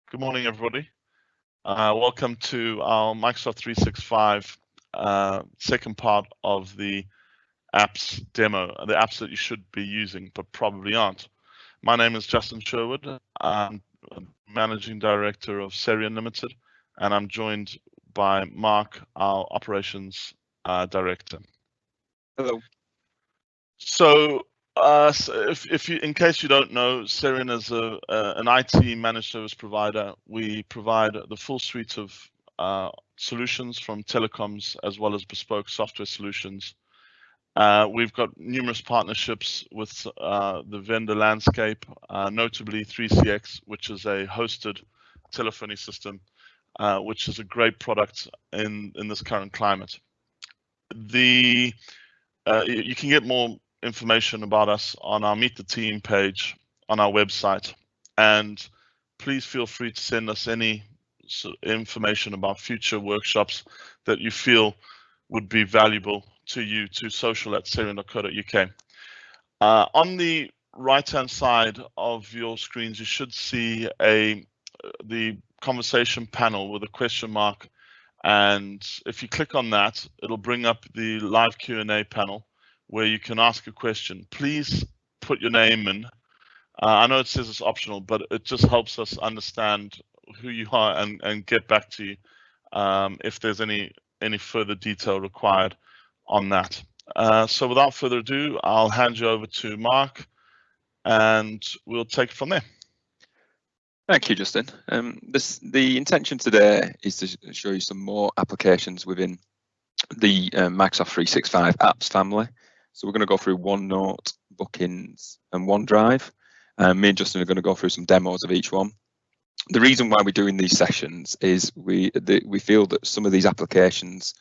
Good morning, everybody. Welcome to our Microsoft 365 second part of the apps demo, the apps that you should be using but probably aren't. My name is Justin Sherwood. I'm Managing Director of Seriun Limited, and I'm joined by Mark, our Operations Director. Hello. So, in case you don't know, Seriun is an IT managed service provider. We provide the full suite of solutions from telecoms as well as bespoke software solutions. We've got numerous partnerships with the vendor landscape, notably 3CX, which is a hosted telephony system, which is a great product in this current climate. You can get more information about us on our Meet the Team page on our website, and please feel free to send us any information about future workshops that you feel would be valuable to you to social@seriun.co.uk. On the right hand side of your screens, you should see the conversation panel with a question mark, and if you click on that, it'll bring up the live Q&A panel where you can ask a question. Please put your name in. I know it says it's optional, but it just helps us understand who you are and get back to you if there's any further detail required on that. So without further ado, I'll hand you over to Mark and we'll take it from there. Thank you, Justin. The intention today is to show you some more applications within the Microsoft 365 apps family. So we're going to go through OneNote, Bookings, and OneDrive. Me and Justin are going to go through some demos of each one. The reason why we're doing these sessions is we feel that some of these applications,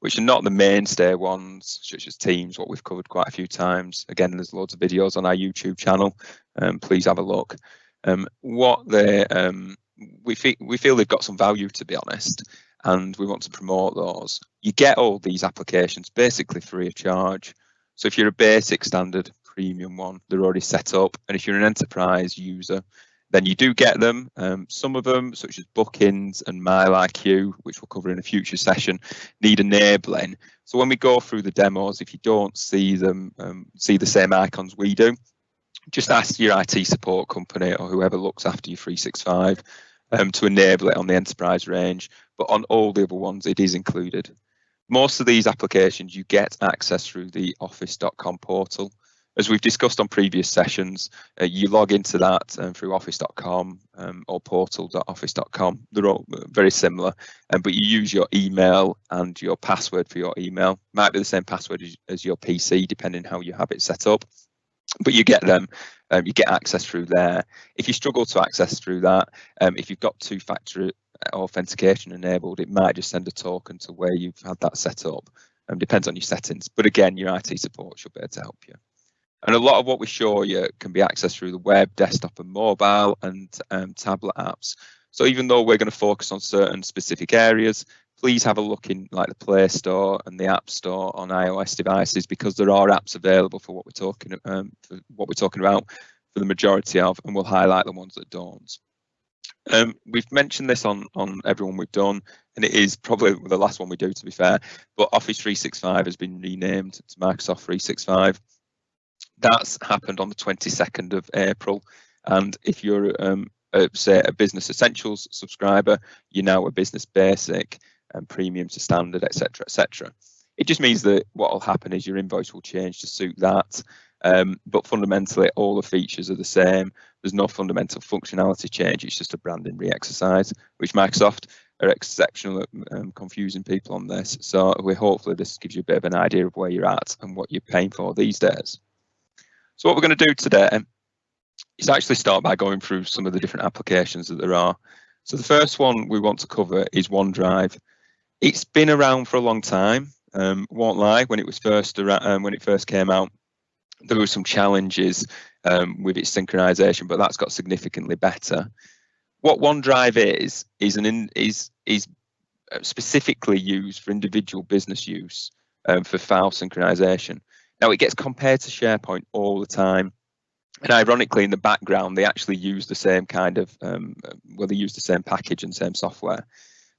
which are not the mainstay ones, such as Teams, what we've covered quite a few times. Again, there's loads of videos on our YouTube channel. Please have a look. We feel they've got some value, to be honest, and we want to promote those. You get all these applications basically free of charge. So if you're a basic standard premium one, they're already set up. And if you're an enterprise user, then you do get them. Some of them, such as Bookings and MileIQ, which we'll cover in a future session, need enabling. So when we go through the demos, if you don't see them, see the same icons we do, just ask your IT support company or whoever looks after your 365 to enable it on the enterprise range. But on all the other ones, it is included. Most of these applications you get access through the office.com portal. As we've discussed on previous sessions, you log into that through office.com or portal.office.com. They're all very similar, but you use your email and your password for your email. Might be the same password as your PC, depending how you have it set up. But you get them, you get access through there. If you struggle to access through that, if you've got two-factor authentication enabled, it might just send a token to where you've had that set up. Depends on your settings, but again, your IT support should be able to help you. And a lot of what we show you can be accessed through the web, desktop and mobile and tablet apps. So even though we're going to focus on certain specific areas, please have a look in like the Play Store and the App Store on iOS devices, because there are apps available for what we're talking about for the majority of, and we'll highlight the ones that don't. We've mentioned this on everyone we've done, and it is probably the last one we do, to be fair, but Office 365 has been renamed to Microsoft 365. That's happened on the 22nd of April, and if you're say a Business Essentials subscriber, you're now a Business Basic and Premium to Standard, etc., etc. It just means that what will happen is your invoice will change to suit that. But fundamentally, all the features are the same. There's no fundamental functionality change. It's just a branding re-exercise, which Microsoft are exceptional at confusing people on this. So hopefully this gives you a bit of an idea of where you're at and what you're paying for these days. So what we're going to do today is actually start by going through some of the different applications that there are. So the first one we want to cover is OneDrive. It's been around for a long time. Won't lie, when it was first came out, there were some challenges with its synchronization, but that's got significantly better. What OneDrive is specifically used for individual business use for file synchronization. Now, it gets compared to SharePoint all the time. And ironically, in the background, they actually use the same kind of, they use the same package and same software.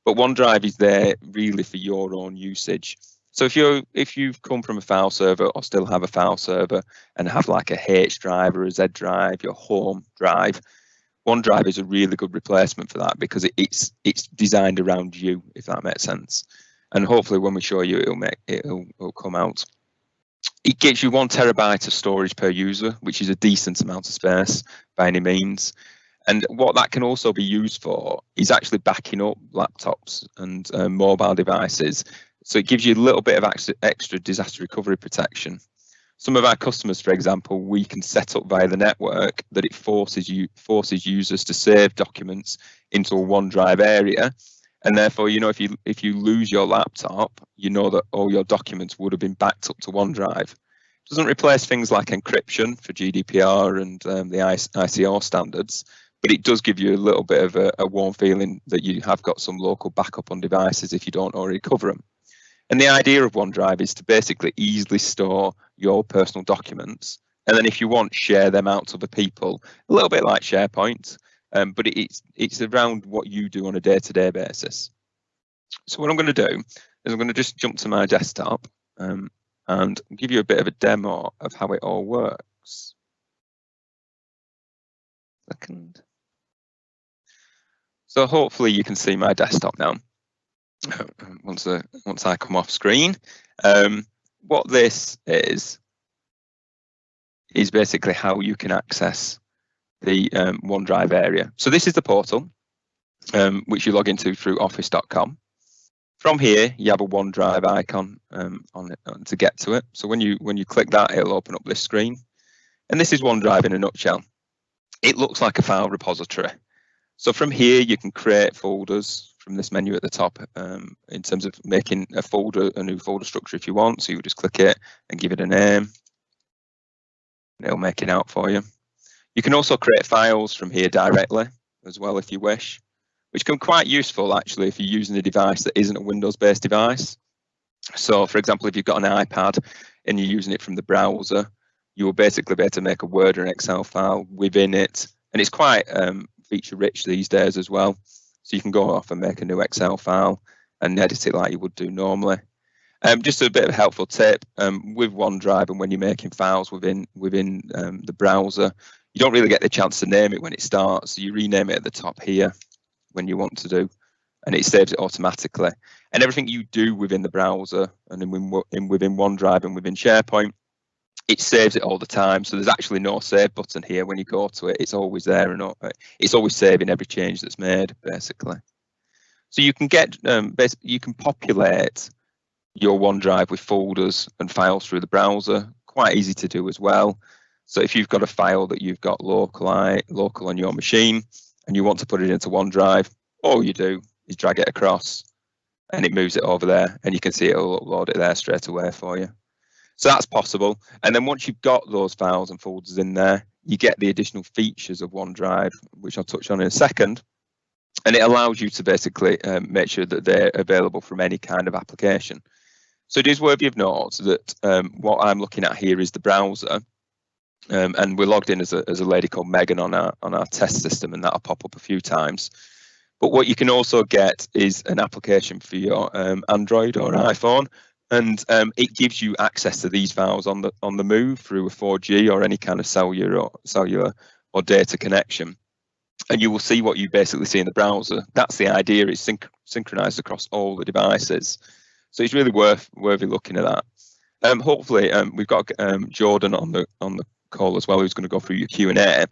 But OneDrive is there really for your own usage. So if you've come from a file server or still have a file server and have like a H drive or a Z drive, your home drive, OneDrive is a really good replacement for that because it's designed around you, if that makes sense. And hopefully when we show you, it'll come out. It gives you 1 terabyte of storage per user, which is a decent amount of space by any means. And what that can also be used for is actually backing up laptops and mobile devices. So it gives you a little bit of extra disaster recovery protection. Some of our customers, for example, we can set up via the network that it forces users to save documents into a OneDrive area. And therefore, you know, if you lose your laptop, you know that all your documents would have been backed up to OneDrive. It doesn't replace things like encryption for GDPR and the ICO standards, but it does give you a little bit of a warm feeling that you have got some local backup on devices if you don't already cover them. And the idea of OneDrive is to basically easily store your personal documents, and then if you want, share them out to other people, a little bit like SharePoint, but it's around what you do on a day-to-day basis. So what I'm going to do is I'm going to just jump to my desktop and give you a bit of a demo of how it all works. Second. So hopefully you can see my desktop now. Once I come off screen, what this is basically how you can access the OneDrive area. So this is the portal which you log into through office.com. From here, you have a OneDrive icon on it to get to it. So when you click that, it'll open up this screen, and this is OneDrive in a nutshell. It looks like a file repository. So from here, you can create folders from this menu at the top in terms of making a new folder structure if you want. So you just click it and give it a name. And it'll make it out for you. You can also create files from here directly as well if you wish, which can be quite useful actually if you're using a device that isn't a Windows-based device. So for example, if you've got an iPad and you're using it from the browser, you will basically be able to make a Word or an Excel file within it. And it's quite feature rich these days as well. So you can go off and make a new Excel file and edit it like you would do normally. Just a bit of a helpful tip with OneDrive, and when you're making files within the browser, you don't really get the chance to name it when it starts. So you rename it at the top here when you want to do, and it saves it automatically. And everything you do within the browser and within OneDrive and within SharePoint, it saves it all the time. So there's actually no save button here. When you go to it, it's always there, and it's always saving every change that's made, basically. So you can get you can populate your OneDrive with folders and files through the browser. Quite easy to do as well. So if you've got a file that you've got local on your machine and you want to put it into OneDrive, all you do is drag it across and it moves it over there, and you can see it'll upload it there straight away for you. So that's possible. And then once you've got those files and folders in there, you get the additional features of OneDrive, which I'll touch on in a second. And it allows you to basically make sure that they're available from any kind of application. So it is worthy of note that what I'm looking at here is the browser. And we're logged in as a lady called Megan on our test system, and that'll pop up a few times. But what you can also get is an application for your Android or iPhone. And it gives you access to these files on the move through a 4G or any kind of cellular or data connection. And you will see what you basically see in the browser. That's the idea. It's synchronized across all the devices. So it's really worthy looking at that. Hopefully, we've got Jordan on the call as well, who's going to go through your Q&A.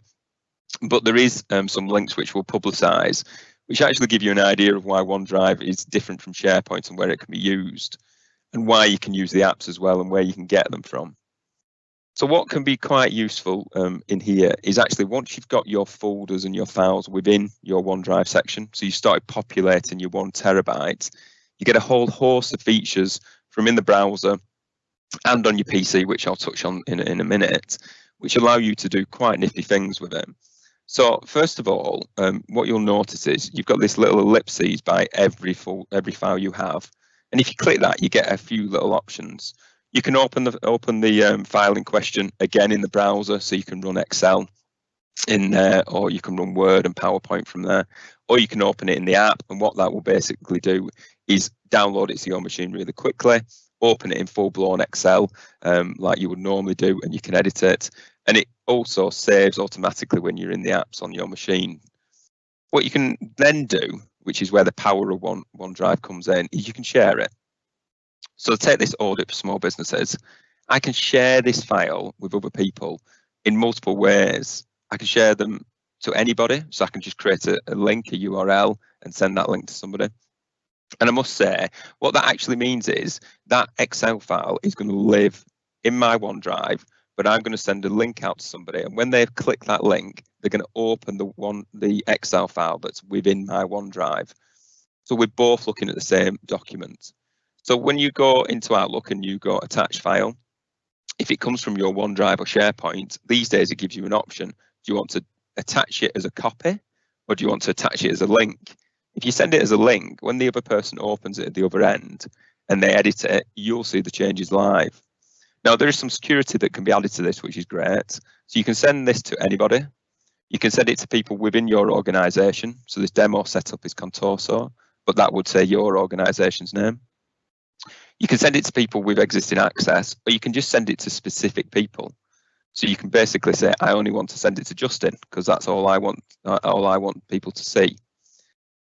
But there is some links which we'll publicize, which actually give you an idea of why OneDrive is different from SharePoint and where it can be used, and why you can use the apps as well and where you can get them from. So what can be quite useful in here is actually once you've got your folders and your files within your OneDrive section, so you start populating your 1 terabyte, you get a whole host of features from in the browser and on your PC, which I'll touch on in a minute, which allow you to do quite nifty things with it. So first of all, what you'll notice is you've got this little ellipses by every file you have. And if you click that, you get a few little options. You can open the file in question again in the browser, so you can run Excel in there, or you can run Word and PowerPoint from there, or you can open it in the app. And what that will basically do is download it to your machine really quickly, open it in full-blown Excel like you would normally do, and you can edit it. And it also saves automatically when you're in the apps on your machine. What you can then do, which is where the power of OneDrive comes in, is you can share it. So take this audit for small businesses. I can share this file with other people in multiple ways. I can share them to anybody. So I can just create a link, a URL, and send that link to somebody. And I must say, what that actually means is that Excel file is going to live in my OneDrive, but I'm going to send a link out to somebody. And when they click that link, they're going to open the Excel file that's within my OneDrive. So we're both looking at the same document. So when you go into Outlook and you go attach file, if it comes from your OneDrive or SharePoint, these days it gives you an option. Do you want to attach it as a copy, or do you want to attach it as a link? If you send it as a link, when the other person opens it at the other end and they edit it, you'll see the changes live. Now, there is some security that can be added to this, which is great. So you can send this to anybody. You can send it to people within your organization. So this demo setup is Contorso, but that would say your organization's name. You can send it to people with existing access, or you can just send it to specific people. So you can basically say, I only want to send it to Justin because that's all I want people to see.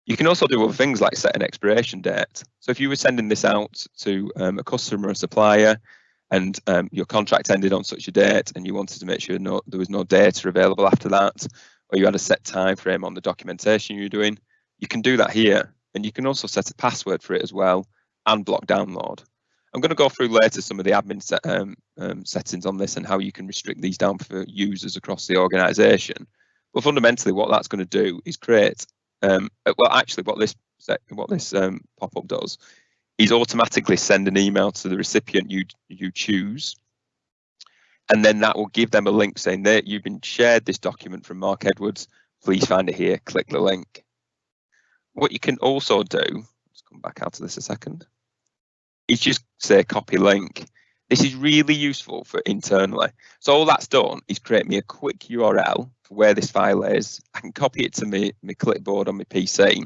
You can also do other things like set an expiration date. So if you were sending this out to a customer or supplier, and your contract ended on such a date, and you wanted to make sure there was no data available after that, or you had a set time frame on the documentation you're doing, you can do that here. And you can also set a password for it as well, and block download. I'm going to go through later some of the admin settings on this and how you can restrict these down for users across the organization. But fundamentally, what that's going to do is create, well, actually, what this pop-up does is automatically send an email to the recipient you choose, and then that will give them a link saying that you've been shared this document from Mark Edwards. Please find it here. Click the link. What you can also do, let's come back out of this a second, is just say copy link. This is really useful for internally. So all that's done is create me a quick URL for where this file is. I can copy it to my clipboard on my PC,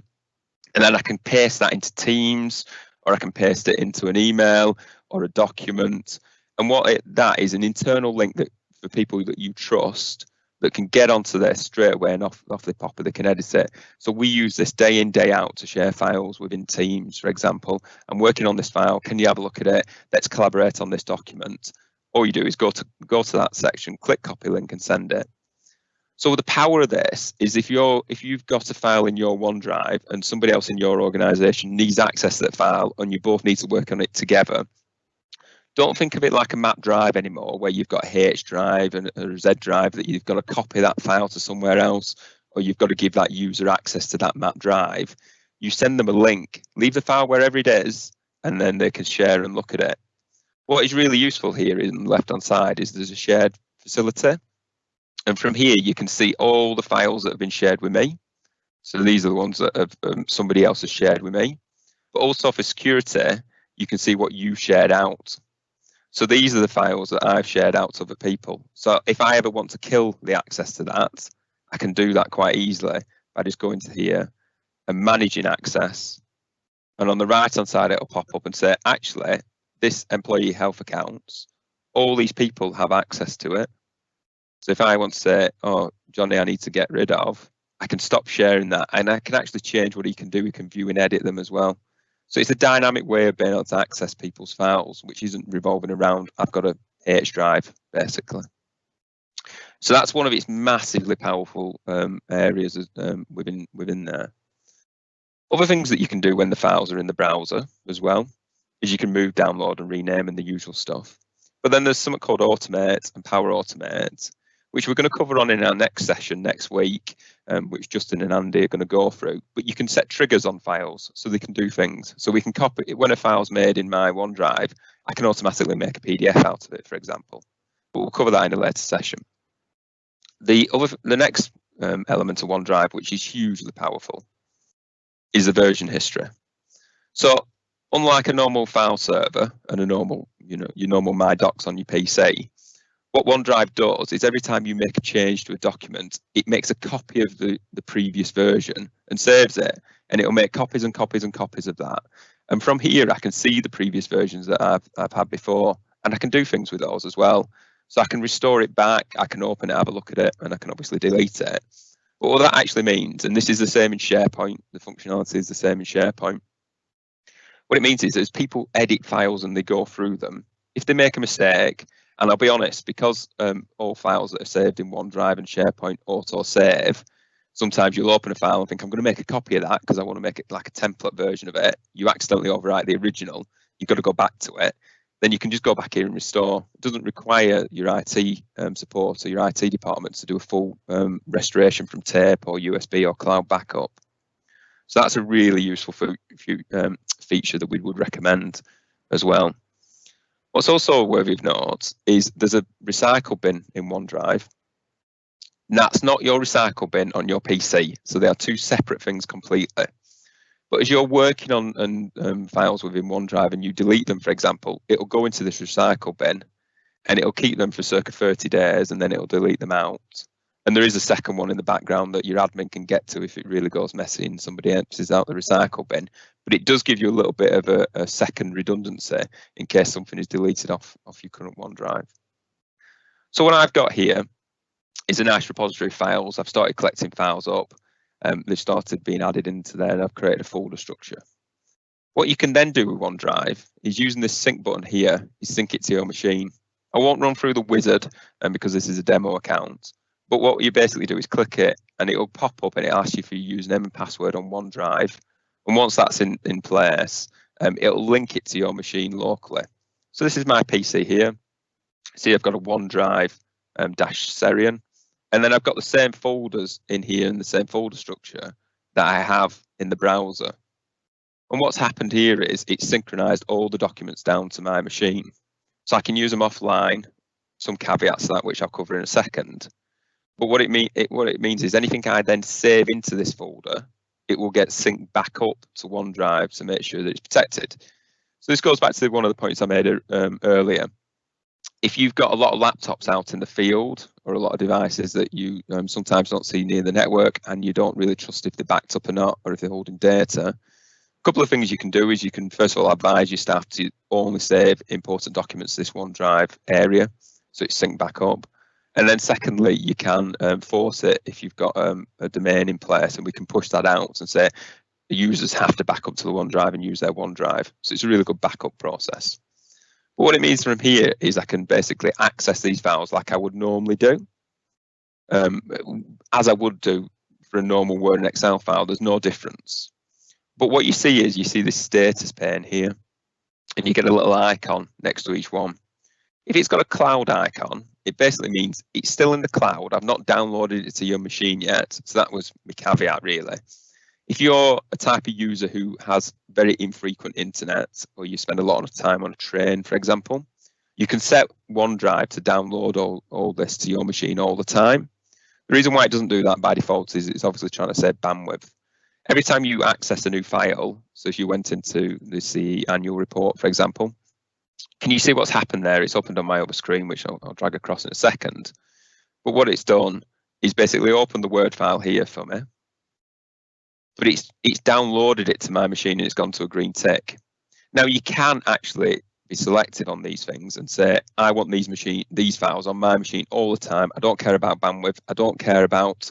and then I can paste that into Teams, or I can paste it into an email or a document. And that is an internal link that for people that you trust that can get onto this straight away, and off the pop, they can edit it. So we use this day in, day out to share files within Teams, for example. I'm working on this file. Can you have a look at it? Let's collaborate on this document. All you do is go to that section, click copy link, and send it. So the power of this is if you've got a file in your OneDrive and somebody else in your organization needs access to that file and you both need to work on it together, don't think of it like a map drive anymore, where you've got a H drive and a Z drive that you've got to copy that file to somewhere else, or you've got to give that user access to that map drive. You send them a link, leave the file wherever it is, and then they can share and look at it. What is really useful here in the left-hand side is there's a shared facility. And from here, you can see all the files that have been shared with me. So these are the ones that have, somebody else has shared with me. But also for security, you can see what you shared out. So these are the files that I've shared out to other people. So if I ever want to kill the access to that, I can do that quite easily by just going to here and managing access. And on the right-hand side, it'll pop up and say, actually, this employee health accounts, all these people have access to it. So if I want to say, oh, Johnny, I need to get rid of, I can stop sharing that, and I can actually change what he can do. He can view and edit them as well. So it's a dynamic way of being able to access people's files, which isn't revolving around, I've got a H drive, basically. So that's one of its massively powerful areas within there. Other things that you can do when the files are in the browser as well is you can move, download, and rename and the usual stuff. But then there's something called Automate and Power Automate, which we're going to cover on in our next session next week, which Justin and Andy are going to go through. But you can set triggers on files so they can do things. So we can copy it. When a file's made in my OneDrive, I can automatically make a PDF out of it, for example. But we'll cover that in a later session. The next element of OneDrive, which is hugely powerful, is the version history. So Unlike a normal file server and a normal, your normal My Docs on your PC, what OneDrive does is every time you make a change to a document, it makes a copy of the previous version and saves it, and it'll make copies and copies and copies of that. And from here, I can see the previous versions that I've had before, and I can do things with those as well. So I can restore it back, I can open it, have a look at it, and I can obviously delete it. But what that actually means, and this is the same in SharePoint, the functionality is the same in SharePoint. What it means is as people edit files and they go through them, if they make a mistake, and I'll be honest, because all files that are saved in OneDrive and SharePoint auto-save, sometimes you'll open a file and think, I'm going to make a copy of that because I want to make it like a template version of it. You accidentally overwrite the original. You've got to go back to it. Then you can just go back here and restore. It doesn't require your IT support or your IT department to do a full restoration from tape or USB or cloud backup. So that's a really useful feature that we would recommend as well. What's also worthy of note is there's a recycle bin in OneDrive. That's not your recycle bin on your PC. So they are two separate things completely. But as you're working on files within OneDrive and you delete them, for example, it'll go into this recycle bin and it'll keep them for circa 30 days and then it'll delete them out. And there is a second one in the background that your admin can get to if it really goes messy and somebody empties out the recycle bin. But it does give you a little bit of a second redundancy in case something is deleted off your current OneDrive. So what I've got here is a nice repository of files. I've started collecting files up. They've started being added into there and I've created a folder structure. What you can then do with OneDrive is using this sync button here, is sync it to your machine. I won't run through the wizard because this is a demo account. But what you basically do is click it and it will pop up and it asks you for your username and password on OneDrive. And once that's in place, it'll link it to your machine locally. So this is my PC here. See, I've got a OneDrive -Seriun. And then I've got the same folders in here and the same folder structure that I have in the browser. And what's happened here is it's synchronized all the documents down to my machine. So I can use them offline, some caveats to that, which I'll cover in a second. But what it means is anything I then save into this folder, it will get synced back up to OneDrive to make sure that it's protected. So this goes back to one of the points I made earlier. If you've got a lot of laptops out in the field or a lot of devices that you sometimes don't see near the network and you don't really trust if they're backed up or not, or if they're holding data, a couple of things you can do is you can first of all advise your staff to only save important documents to this OneDrive area so it's synced back up. And then secondly, you can force it if you've got a domain in place, and we can push that out and say the users have to back up to the OneDrive and use their OneDrive. So it's a really good backup process. But what it means from here is I can basically access these files like I would normally do, as I would do for a normal Word and Excel file. There's no difference. But what you see is you see this status pane here, and you get a little icon next to each one. If it's got a cloud icon, it basically means it's still in the cloud. I've not downloaded it to your machine yet. So that was my caveat, really. If you're a type of user who has very infrequent internet, or you spend a lot of time on a train, for example, you can set OneDrive to download all this to your machine all the time. The reason why it doesn't do that by default is it's obviously trying to save bandwidth. Every time you access a new file, so if you went into the CE annual report, for example, can you see what's happened there? It's opened on my other screen, which I'll drag across in a second. But what it's done is basically opened the Word file here for me. But it's downloaded it to my machine and it's gone to a green tick. Now you can actually be selective on these things and say, I want these files on my machine all the time. I don't care about bandwidth. I don't care about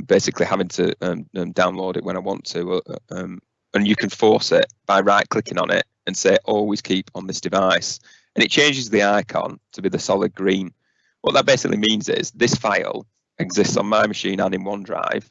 basically having to download it when I want to. And you can force it by right-clicking on it and say, always keep on this device. And it changes the icon to be the solid green. What that basically means is this file exists on my machine and in OneDrive.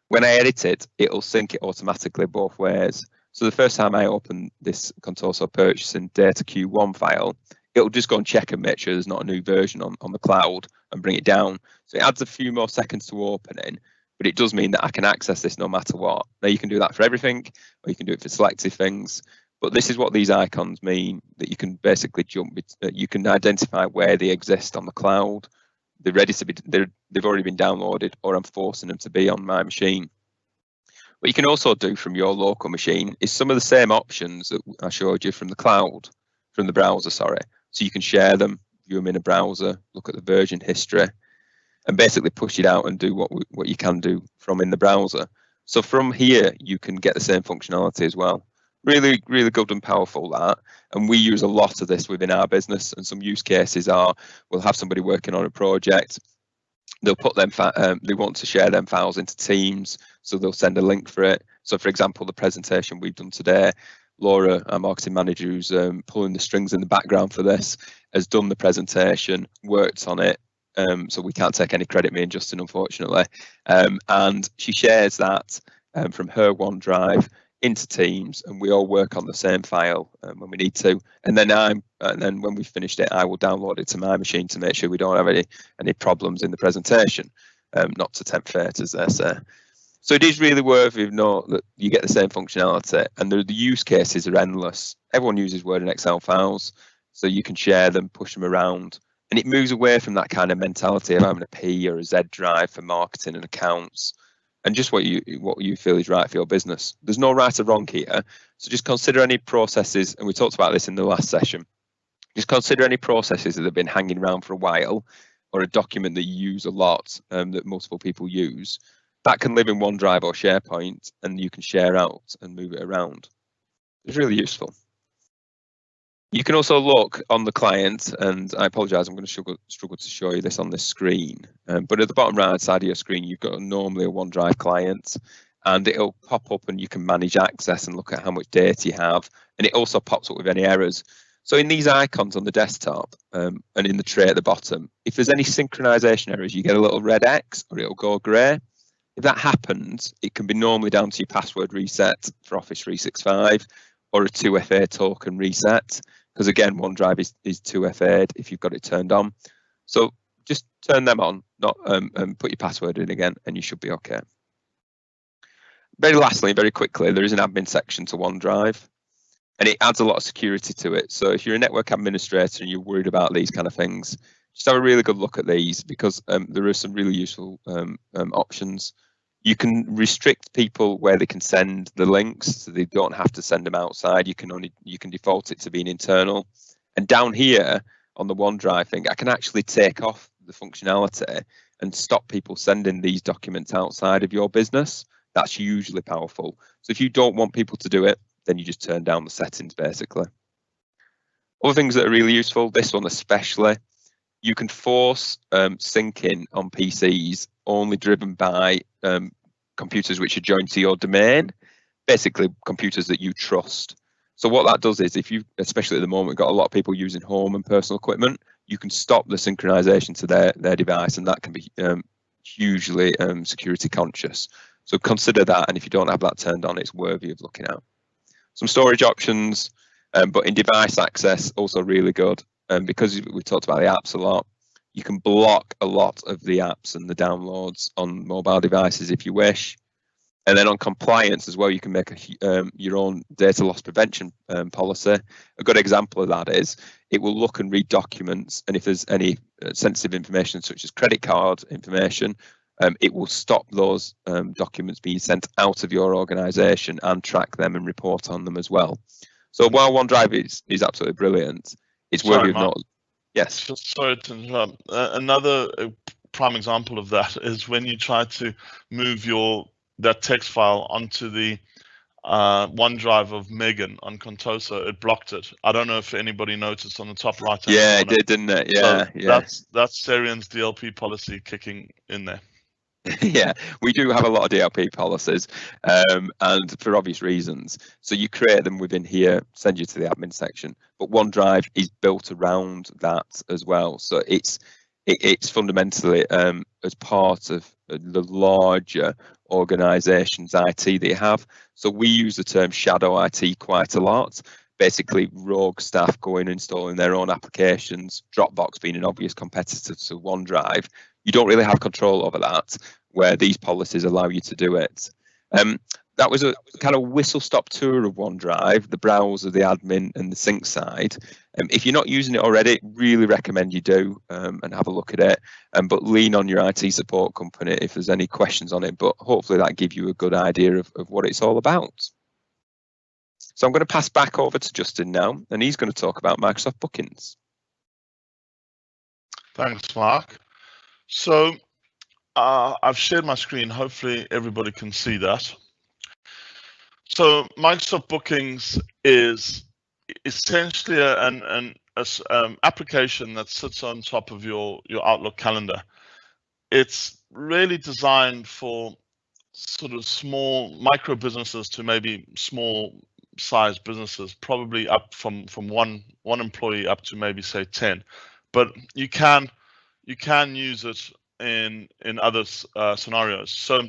When I edit it, it'll sync it automatically both ways. So the first time I open this Contoso Purchasing Data Q1 file, it'll just go and check and make sure there's not a new version on the cloud and bring it down. So it adds a few more seconds to opening, but it does mean that I can access this no matter what. Now you can do that for everything, or you can do it for selective things. But this is what these icons mean, that you can basically you can identify where they exist on the cloud. They're ready to be, they've already been downloaded, or I'm forcing them to be on my machine. What you can also do from your local machine is some of the same options that I showed you from the cloud, from the browser, sorry. So you can share them, view them in a browser, look at the version history, and basically push it out and do what you can do from in the browser. So from here, you can get the same functionality as well. Really, really good and powerful, that. And we use a lot of this within our business. And some use cases are, we'll have somebody working on a project. They'll put them, they want to share them files into Teams, so they'll send a link for it. So for example, the presentation we've done today, Laura, our marketing manager, who's pulling the strings in the background for this, has done the presentation, worked on it. So we can't take any credit, me and Justin, unfortunately. And she shares that from her OneDrive into Teams, and we all work on the same file when we need to. And then when we've finished it, I will download it to my machine to make sure we don't have any problems in the presentation. Not to tempt fate, as they say. So it is really worth it, note that you get the same functionality, and the use cases are endless. Everyone uses Word and Excel files, so you can share them, push them around, and it moves away from that kind of mentality of having a P or a Z drive for marketing and accounts, and just what you feel is right for your business. There's no right or wrong here, so just consider any processes, and we talked about this in the last session. Just consider any processes that have been hanging around for a while, or a document that you use a lot, that multiple people use. That can live in OneDrive or SharePoint, and you can share out and move it around. It's really useful. You can also look on the client, and I apologize, I'm going to struggle to show you this on this screen, but at the bottom right side of your screen, you've got normally a OneDrive client, and it'll pop up and you can manage access and look at how much data you have, and it also pops up with any errors. So in these icons on the desktop and in the tray at the bottom, if there's any synchronization errors, you get a little red X or it'll go grey. If that happens, it can be normally down to your password reset for Office 365 or a 2FA token reset, because again, OneDrive is 2FA'd if you've got it turned on. So just turn them on, and put your password in again, and you should be okay. Very lastly, very quickly, there is an admin section to OneDrive, and it adds a lot of security to it. So if you're a network administrator and you're worried about these kind of things, just have a really good look at these, because there are some really useful options. You can restrict people where they can send the links, so they don't have to send them outside. You can default it to being internal. And down here on the OneDrive thing, I can actually take off the functionality and stop people sending these documents outside of your business. That's usually powerful. So if you don't want people to do it, then you just turn down the settings, basically. Other things that are really useful, this one especially, you can force syncing on PCs only driven by computers which are joined to your domain, basically computers that you trust. So what that does is, if you, especially at the moment, got a lot of people using home and personal equipment, you can stop the synchronization to their device, and that can be hugely security conscious. So consider that, and if you don't have that turned on, it's worthy of looking at. Some storage options, but in device access, also really good. Because we talked about the apps a lot, you can block a lot of the apps and the downloads on mobile devices if you wish. And then on compliance as well, you can make your own data loss prevention policy. A good example of that is it will look and read documents, and if there's any sensitive information such as credit card information, it will stop those documents being sent out of your organization and track them and report on them as well. So while OneDrive is absolutely brilliant, it's worthy of not. Yes. Sorry to interrupt. Another prime example of that is when you try to move that text file onto the OneDrive of Megan on Contoso, it blocked it. I don't know if anybody noticed on the top right hand corner. Yeah, it did, didn't it? Yeah, so yeah. That's Seriun's DLP policy kicking in there. Yeah, we do have a lot of DLP policies, and for obvious reasons. So you create them within here, send you to the admin section. But OneDrive is built around that as well. So it's fundamentally as part of the larger organisation's IT that you have. So we use the term shadow IT quite a lot. Basically, rogue staff going and installing their own applications, Dropbox being an obvious competitor to OneDrive. You don't really have control over that, where these policies allow you to do it. that was a kind of whistle-stop tour of OneDrive, the browser, the admin, and the sync side. If you're not using it already, really recommend you do and have a look at it. But lean on your IT support company if there's any questions on it. But hopefully that gives you a good idea of what it's all about. So I'm going to pass back over to Justin now, and he's going to talk about Microsoft Bookings. Thanks, Mark. So I've shared my screen. Hopefully everybody can see that. So Microsoft Bookings is essentially an application that sits on top of your Outlook calendar. It's really designed for sort of small micro businesses to maybe small size businesses, probably up from one employee up to maybe say 10. But you can use it in other scenarios. So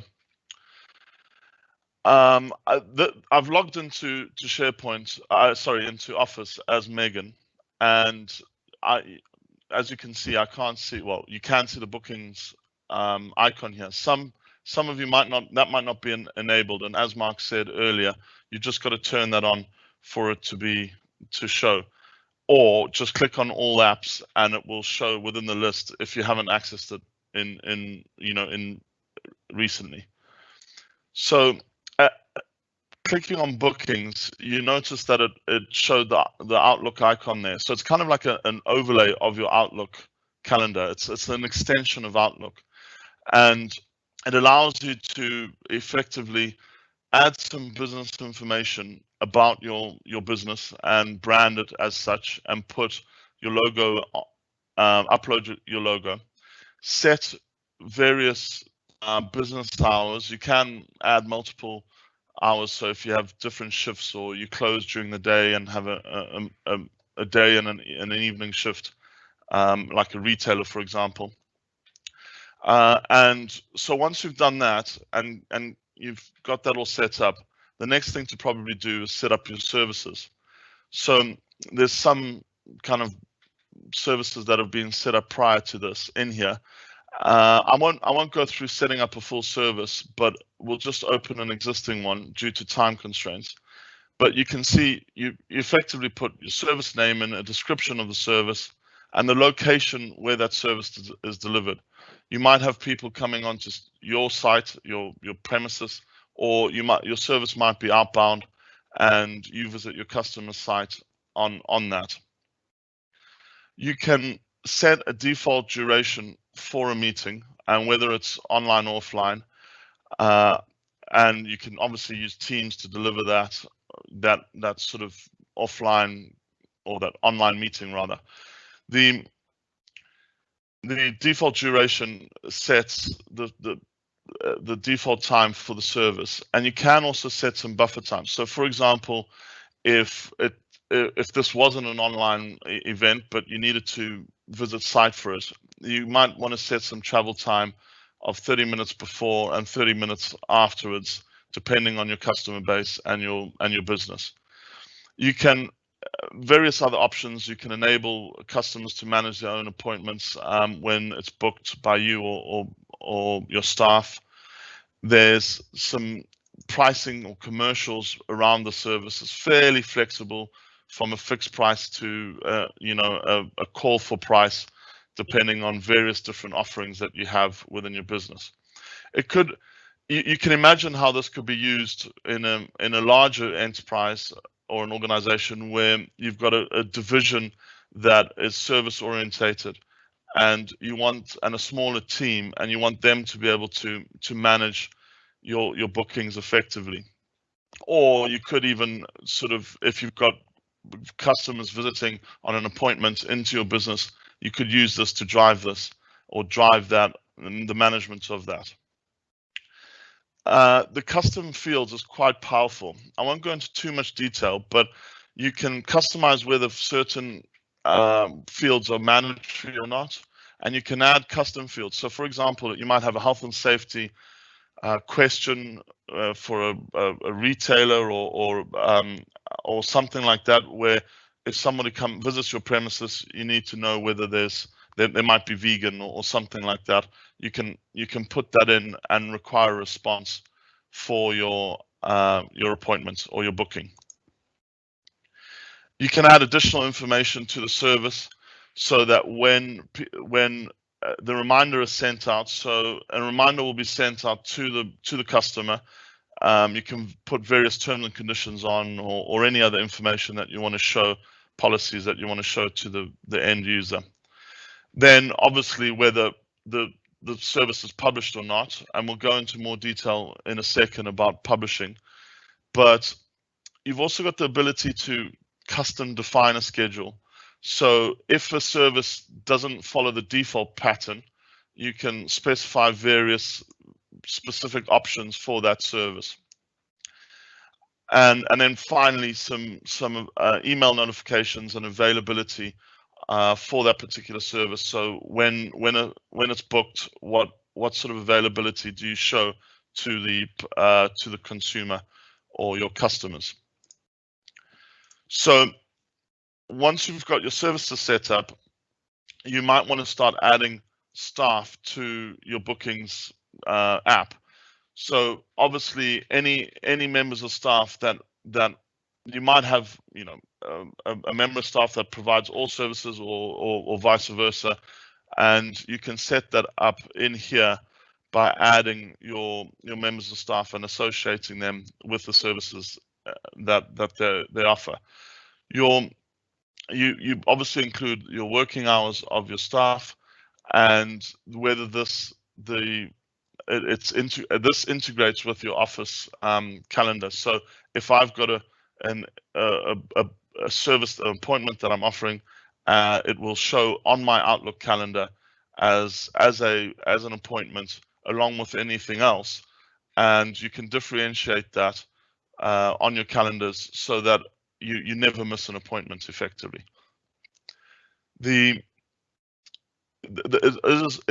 I've logged into SharePoint, into Office as Megan, and as you can see, I can't see. Well, you can see the bookings icon here. Some of you might not be enabled, and as Mark said earlier, you just got to turn that on for it to show, or just click on all apps and it will show within the list if you haven't accessed it in recently. So clicking on bookings, you notice that it showed the Outlook icon there. So it's kind of like an overlay of your Outlook calendar. It's an extension of Outlook, and it allows you to effectively add some business information about your business and brand it as such, and put your logo, upload your logo, set various business hours. You can add multiple hours, so if you have different shifts or you close during the day and have a day and an evening shift, like a retailer, for example. And so once you've done that and you've got that all set up, the next thing to probably do is set up your services. So there's some kind of services that have been set up prior to this in here. I won't go through setting up a full service, but we'll just open an existing one due to time constraints. But you can see you effectively put your service name in, a description of the service, and the location where that service is delivered. You might have people coming onto your site, your premises, or your service might be outbound, and you visit your customer site on that. You can set a default duration for a meeting, and whether it's online or offline, and you can obviously use Teams to deliver that sort of offline, or that online meeting rather. The default duration sets the default time for the service, and you can also set some buffer time. So for example, if this wasn't an online event but you needed to visit site for it, you might want to set some travel time of 30 minutes before and 30 minutes afterwards, depending on your customer base and your business. You can various other options. You can enable customers to manage their own appointments when it's booked by you or your staff. There's some pricing or commercials around the service. It's fairly flexible, from a fixed price to a call for price, depending on various different offerings that you have within your business. You can imagine how this could be used in a larger enterprise or an organization where you've got a division that is service orientated, and a smaller team, and you want them to be able to manage your bookings effectively. Or you could even sort of, if you've got customers visiting on an appointment into your business, you could use this to drive this, or drive that, the management of that. The custom fields is quite powerful. I won't go into too much detail, but you can customize whether certain fields are mandatory or not, and you can add custom fields. So for example, you might have a health and safety question for a retailer or something like that, where if somebody visits your premises, you need to know whether they might be vegan or something like that. You can put that in and require a response for your appointment or your booking. You can add additional information to the service so that when the reminder is sent out, so a reminder will be sent out to the customer. You can put various terms and conditions on, or any other information that you want to show, policies that you want to show to the end user. Then obviously whether the service is published or not, and we'll go into more detail in a second about publishing. But you've also got the ability to custom define a schedule. So if a service doesn't follow the default pattern, you can specify various specific options for that service. And then finally, some email notifications and availability for that particular service. So when it's booked, what sort of availability do you show to the consumer or your customers? So once you've got your services set up, you might want to start adding staff to your bookings app. So obviously any members of staff that you might have, a member of staff that provides all services or vice versa, and you can set that up in here by adding your members of staff and associating them with the services that they offer. You obviously include your working hours of your staff, and whether this integrates with your office calendar. So if I've got a service appointment that I'm offering, it will show on my Outlook calendar as an appointment along with anything else, and you can differentiate that on your calendars so that you never miss an appointment effectively. It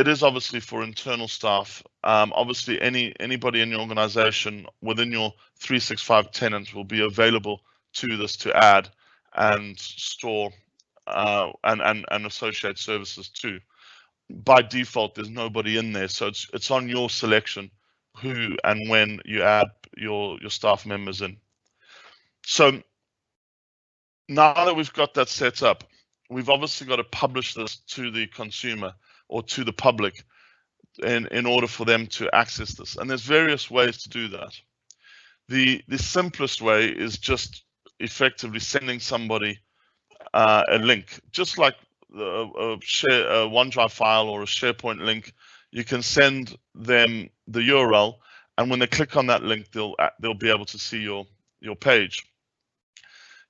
is obviously for internal staff. Obviously, anybody in your organization within your 365 tenant will be available to this to add and store and associate services to. By default, there's nobody in there, so it's on your selection who and when you add your staff members in. So now that we've got that set up, we've obviously got to publish this to the consumer or to the public in order for them to access this. And there's various ways to do that. The simplest way is just effectively sending somebody a link, just like a OneDrive file or a SharePoint link. You can send them the URL, and when they click on that link, they'll be able to see your page.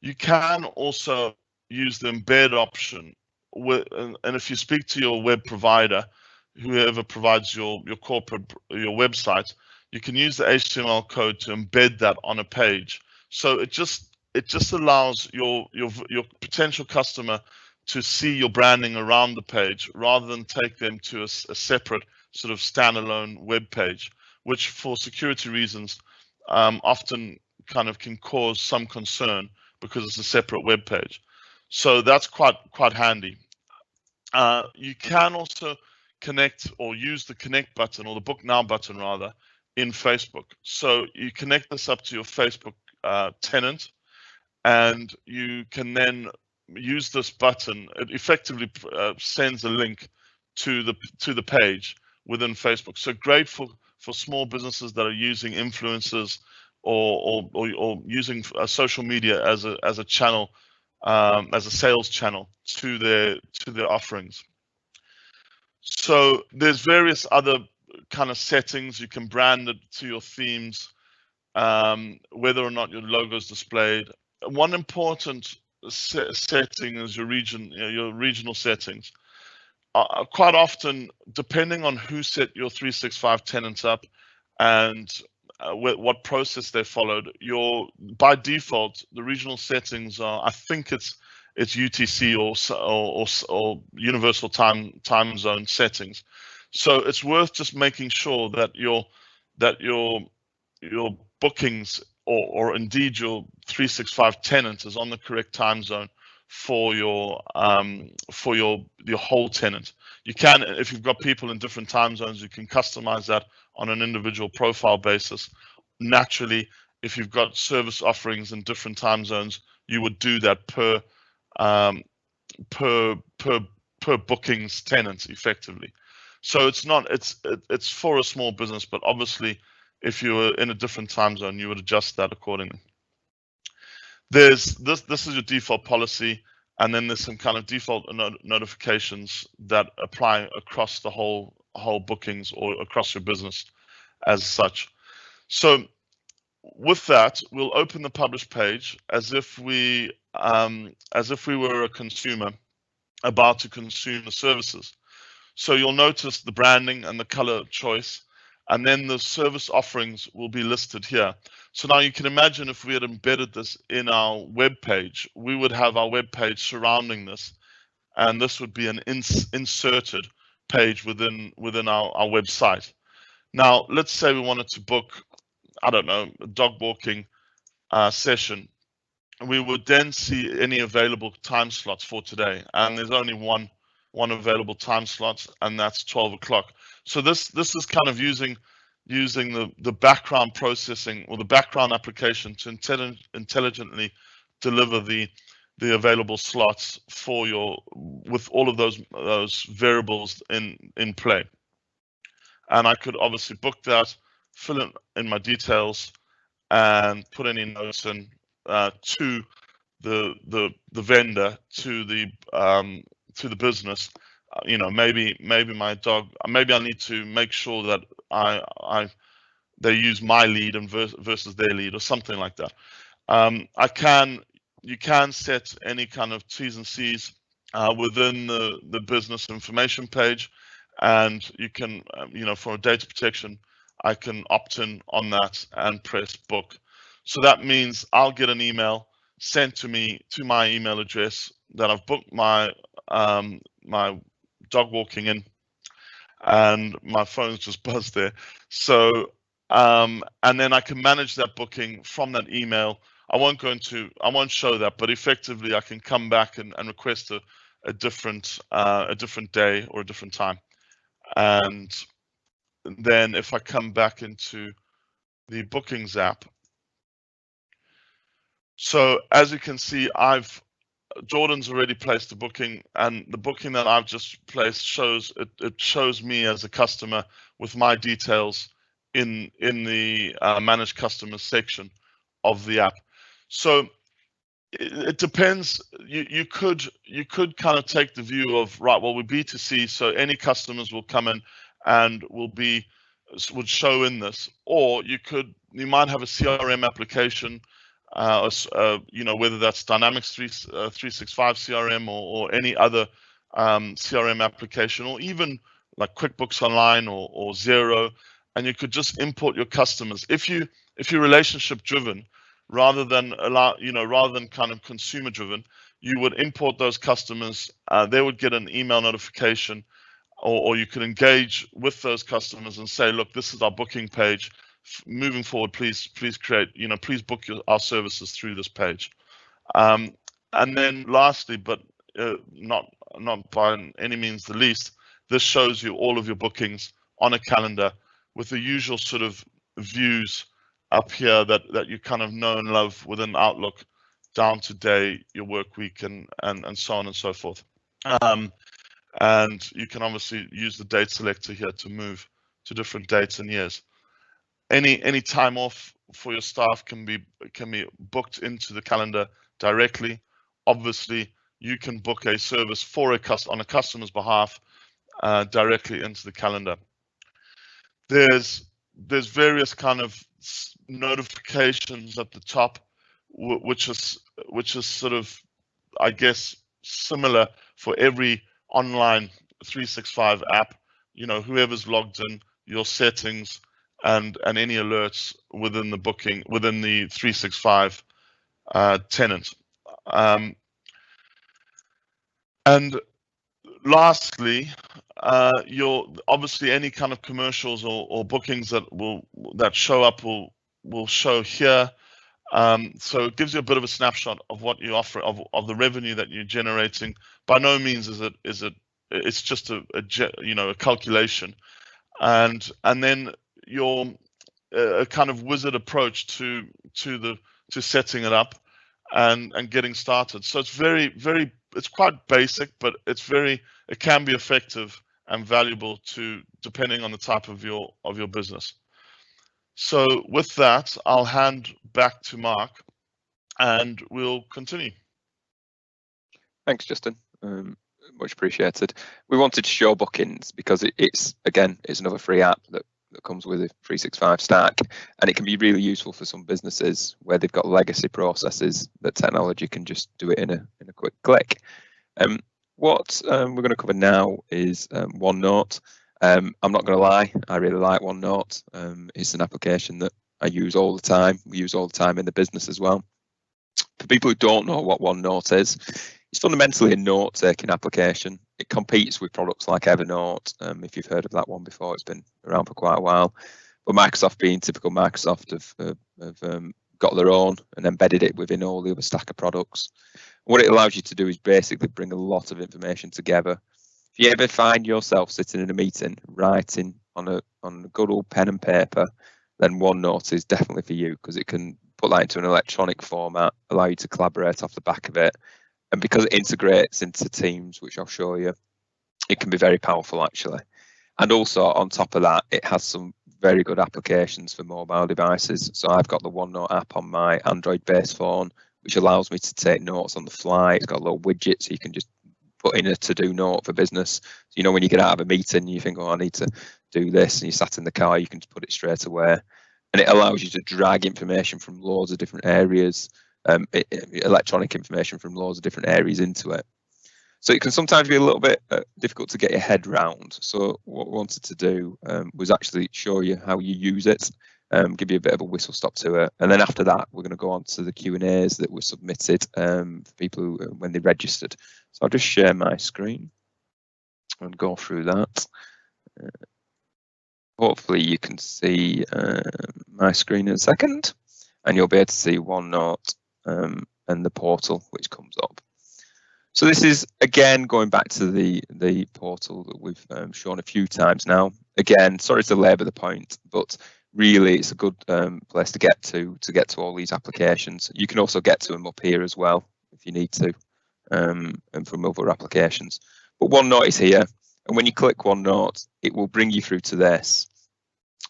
You can also use the embed option, and if you speak to your web provider, whoever provides your website, you can use the HTML code to embed that on a page. So it just allows your potential customer to see your branding around the page rather than take them to a separate sort of standalone web page, which for security reasons often kind of can cause some concern because it's a separate web page. So that's quite handy. You can also connect or use the connect button, or the book now button rather, in Facebook. So you connect this up to your Facebook tenant, and you can then use this button. It effectively sends a link to the page within Facebook. So great for small businesses that are using influencers or using social media as a channel, as a sales channel to their offerings. So there's various other kind of settings. You can brand it to your themes, whether or not your logo is displayed. One important setting is your regional settings. Quite often, depending on who set your 365 tenants up and what process they followed, by default the regional settings are, I think it's UTC or universal time zone settings. So it's worth just making sure that your bookings or indeed your 365 tenant is on the correct time zone for your whole tenant. You can, if you've got people in different time zones, you can customize that on an individual profile basis. Naturally, if you've got service offerings in different time zones, you would do that per bookings tenant effectively. So it's for a small business, but obviously if you were in a different time zone, you would adjust that accordingly. This is your default policy, and then there's some kind of default notifications that apply across the whole bookings or across your business as such. So with that, we'll open the publish page as if we were a consumer about to consume the services. So you'll notice the branding and the color choice, and then the service offerings will be listed here. So now you can imagine if we had embedded this in our web page, we would have our web page surrounding this, and this would be an inserted page within our website. Now, let's say we wanted to book, I don't know, a dog walking session. We would then see any available time slots for today, and there's only one available time slot, and that's 12 o'clock. So this is kind of using the background processing or the background application to intelligently deliver the available slots for with all of those variables in play. And I could obviously book that, fill in my details, and put any notes in to the vendor, to the business. You know, maybe my dog. Maybe I need to make sure that they use my lead and versus their lead or something like that. You can set any kind of T's and C's within the business information page, and you can, for data protection, I can opt in on that and press book. So that means I'll get an email sent to me to my email address that I've booked my my dog walking in, and my phone's just buzzed there. So and then I can manage that booking from that email. I won't show that, but effectively I can come back and request a different day or a different time. And then if I come back into the bookings app, so as you can see, Jordan's already placed the booking, and the booking that I've just placed shows me as a customer with my details in the manage customers section of the app. So it depends. You could kind of take the view of, right, well, we're B2C, so any customers will come in and would show in this, or you might have a CRM application, whether that's Dynamics 365 CRM or any other CRM application, or even like QuickBooks Online or Xero, and you could just import your customers. If you're relationship driven, rather than kind of consumer driven, you would import those customers. They would get an email notification, or you could engage with those customers and say, look, this is our booking page. Moving forward, please create, please book our services through this page. And then lastly, but not by any means the least, this shows you all of your bookings on a calendar with the usual sort of views up here that you kind of know and love within Outlook, down to day, your work week, and so on and so forth. And you can obviously use the date selector here to move to different dates and years. Any time off for your staff can be booked into the calendar directly. Obviously, you can book a service on a customer's behalf directly into the calendar. There's various kind of notifications at the top, which is sort of, I guess, similar for every online 365 app. Whoever's logged in, your settings, and any alerts within the booking, within the 365 tenant. And lastly, obviously any kind of commercials or bookings that show up will show here. So it gives you a bit of a snapshot of what you offer, of the revenue that you're generating. By no means it's just a calculation, and then a kind of wizard approach to setting it up and getting started. So it's it's quite basic, but it can be effective and valuable depending on the type of your business. So with that, I'll hand back to Mark and we'll continue. Thanks, Justin. Much appreciated. We wanted to show Bookings because it's another free app that comes with a 365 stack, and it can be really useful for some businesses where they've got legacy processes that technology can just do it in a quick click. What we're going to cover now is OneNote. I'm not going to lie, I really like OneNote. It's an application that I use all the time. We use all the time in the business as well. For people who don't know what OneNote is, it's fundamentally a note-taking application. It competes with products like Evernote. If you've heard of that one before, it's been around for quite a while. But Microsoft, being typical Microsoft, have got their own and embedded it within all the other stack of products. What it allows you to do is basically bring a lot of information together. If you ever find yourself sitting in a meeting writing on a good old pen and paper, then OneNote is definitely for you, because it can put that into an electronic format, allow you to collaborate off the back of it. And because it integrates into Teams, which I'll show you, it can be very powerful actually. And also on top of that, it has some very good applications for mobile devices. So I've got the OneNote app on my Android-based phone, which allows me to take notes on the fly. It's got a little widget so you can just put in a to-do note for business. So, you know, when you get out of a meeting, you think, oh, I need to do this, and you sat in the car, you can just put it straight away. And it allows you to drag information from loads of different areas, electronic information from loads of different areas into it. So it can sometimes be a little bit difficult to get your head round. So what we wanted to do was actually show you how you use it, give you a bit of a whistle stop to it. And then after that, we're going to go on to the Q&As that were submitted for people who, when they registered. So I'll just share my screen and go through that. Hopefully you can see my screen in a second, and you'll be able to see OneNote and the portal which comes up. So this is, again, going back to the portal that we've shown a few times now. Again, sorry to labour the point, but really it's a good place to get to all these applications. You can also get to them up here as well if you need to, and from other applications. But OneNote is here, and when you click OneNote, it will bring you through to this.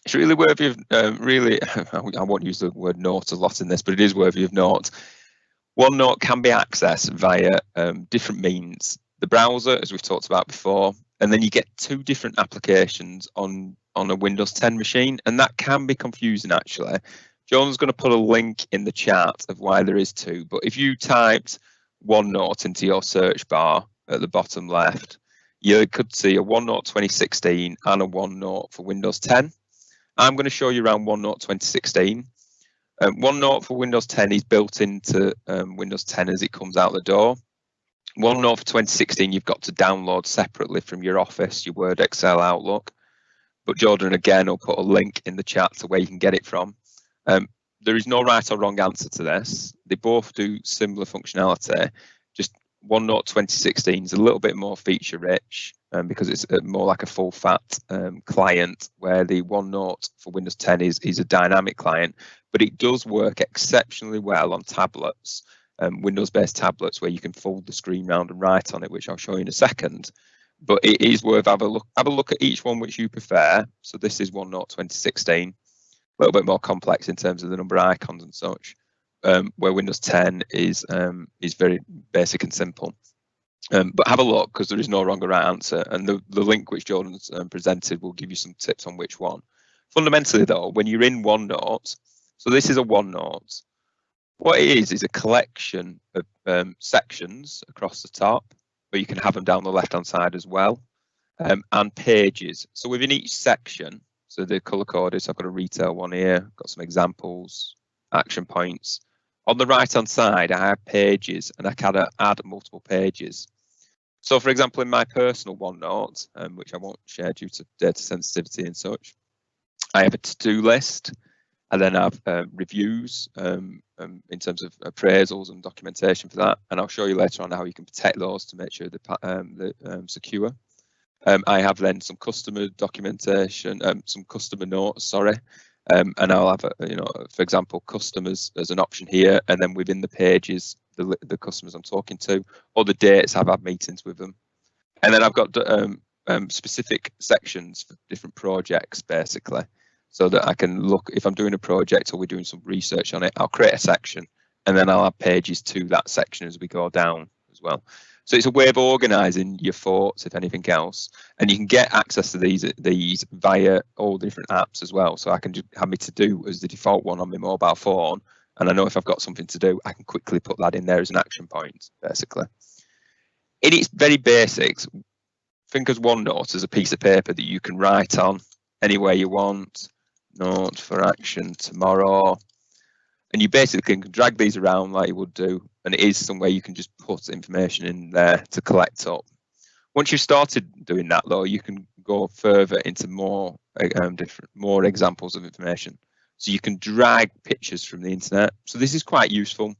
It's really worthy of, I won't use the word note a lot in this, but it is worthy of note. OneNote can be accessed via different means. The browser, as we've talked about before, and then you get two different applications on a Windows 10 machine, and that can be confusing actually. John's going to put a link in the chat of why there is two, but if you typed OneNote into your search bar at the bottom left, you could see a OneNote 2016 and a OneNote for Windows 10. I'm going to show you around OneNote 2016. OneNote for Windows 10 is built into Windows 10 as it comes out the door. OneNote for 2016 you've got to download separately from your Office, your Word, Excel, Outlook. But Jordan, again, will put a link in the chat to where you can get it from. There is no right or wrong answer to this. They both do similar functionality. Just OneNote 2016 is a little bit more feature rich because it's more like a full fat client, where the OneNote for Windows 10 is a dynamic client, but it does work exceptionally well on tablets, Windows-based tablets, where you can fold the screen round and write on it, which I'll show you in a second. But it is worth have a look at each one which you prefer. So this is OneNote 2016, a little bit more complex in terms of the number of icons and such, where Windows 10 is very basic and simple. But have a look, because there is no wrong or right answer, and the link which Jordan's presented will give you some tips on which one. Fundamentally though, when you're in OneNote, so this is a OneNote, what it is a collection of sections across the top, but you can have them down the left hand side as well, and pages. So within each section, so the color coded, so I've got a retail one here, got some examples, action points. On the right hand side, I have pages, and I can add multiple pages. So for example, in my personal OneNote, which I won't share due to data sensitivity and such, I have a to-do list, and then I have reviews in terms of appraisals and documentation for that. And I'll show you later on how you can protect those to make sure they're secure. I have then some customer documentation, some customer notes, sorry. and I'll have, for example, customers as an option here, and then within the pages, the customers I'm talking to, or the dates I've had meetings with them. And then I've got specific sections for different projects, basically, so that I can look, if I'm doing a project or we're doing some research on it, I'll create a section, and then I'll add pages to that section as we go down as well. So it's a way of organising your thoughts, if anything else, and you can get access to these via all the different apps as well. So I can just have me to do as the default one on my mobile phone, and I know if I've got something to do, I can quickly put that in there as an action point, basically. In its very basics, think of OneNote as a piece of paper that you can write on anywhere you want. Note for action tomorrow. And you basically can drag these around like you would do, and it is somewhere you can just put information in there to collect up. Once you've started doing that, though, you can go further into more examples of information. So you can drag pictures from the internet. So this is quite useful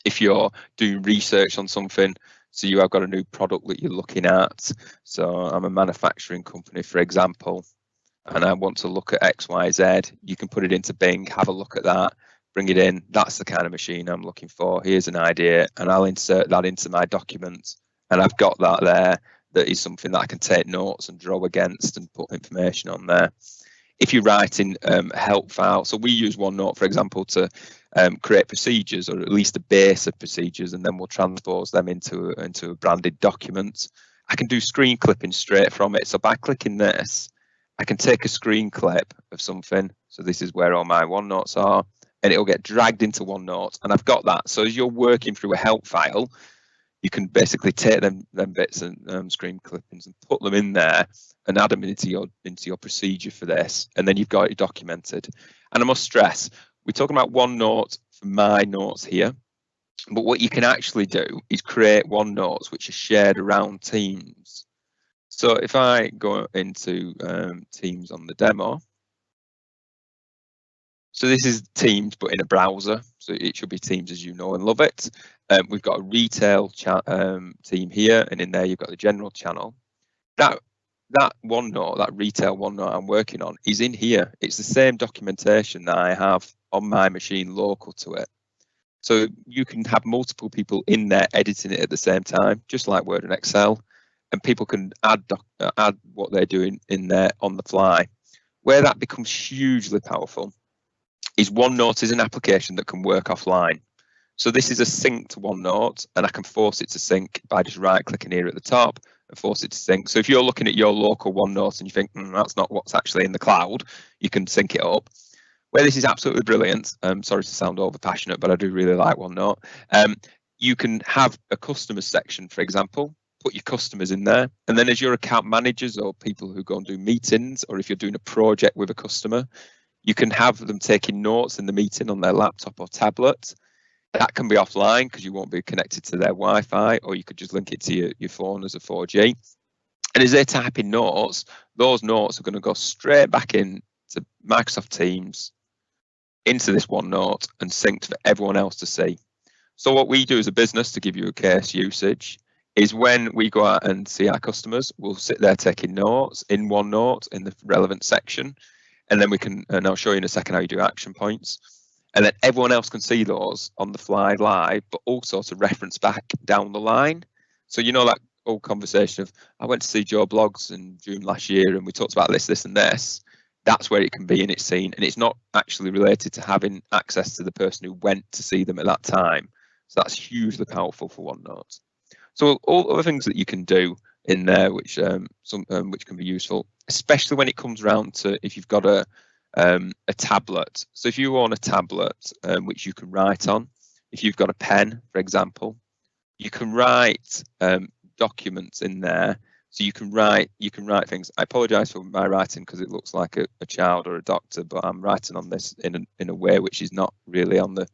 if you're doing research on something. So you have got a new product that you're looking at. So I'm a manufacturing company, for example, and I want to look at X, Y, Z. You can put it into Bing, have a look at that, bring it in. That's the kind of machine I'm looking for. Here's an idea, and I'll insert that into my document. And I've got that there. That is something that I can take notes and draw against and put information on there. If you're writing a help file, so we use OneNote, for example, to create procedures, or at least a base of procedures, and then we'll transpose them into a branded document. I can do screen clipping straight from it. So by clicking this, I can take a screen clip of something. So this is where all my OneNotes are, and it'll get dragged into OneNote, and I've got that. So as you're working through a help file, you can basically take them bits and screen clippings and put them in there and add them into your procedure for this, and then you've got it documented. And I must stress, we're talking about OneNote for my notes here, but what you can actually do is create OneNotes which are shared around Teams. So if I go into Teams on the demo, so this is Teams, but in a browser. So it should be Teams as you know and love it. We've got a retail team here, and in there you've got the general channel. That OneNote, that retail OneNote I'm working on, is in here. It's the same documentation that I have on my machine local to it. So you can have multiple people in there editing it at the same time, just like Word and Excel, and people can add what they're doing in there on the fly. Where that becomes hugely powerful is OneNote is an application that can work offline. So this is a synced OneNote, and I can force it to sync by just right-clicking here at the top and force it to sync. So if you're looking at your local OneNote and you think, that's not what's actually in the cloud, you can sync it up. Where this is absolutely brilliant, sorry to sound over-passionate, but I do really like OneNote, you can have a customer section, for example, put your customers in there, and then as your account managers or people who go and do meetings, or if you're doing a project with a customer, you can have them taking notes in the meeting on their laptop or tablet. That can be offline because you won't be connected to their Wi-Fi, or you could just link it to your phone as a 4G. And as they type in notes, those notes are going to go straight back into Microsoft Teams, into this OneNote, and synced for everyone else to see. So what we do as a business, to give you a case usage, is when we go out and see our customers, we'll sit there taking notes in OneNote in the relevant section. And then we can, and I'll show you in a second how you do action points. And then everyone else can see those on the fly live, but also to reference back down the line. So you know that old conversation of, I went to see Joe Bloggs in June last year and we talked about this, this and this. That's where it can be in its scene. And it's not actually related to having access to the person who went to see them at that time. So that's hugely powerful for OneNote. So all other things that you can do in there, which can be useful, especially when it comes around to if you've got a tablet. So if you own a tablet which you can write on, if you've got a pen, for example, you can write documents in there. So you can write things. I apologise for my writing because it looks like a child or a doctor, but I'm writing on this in a way which is not really on the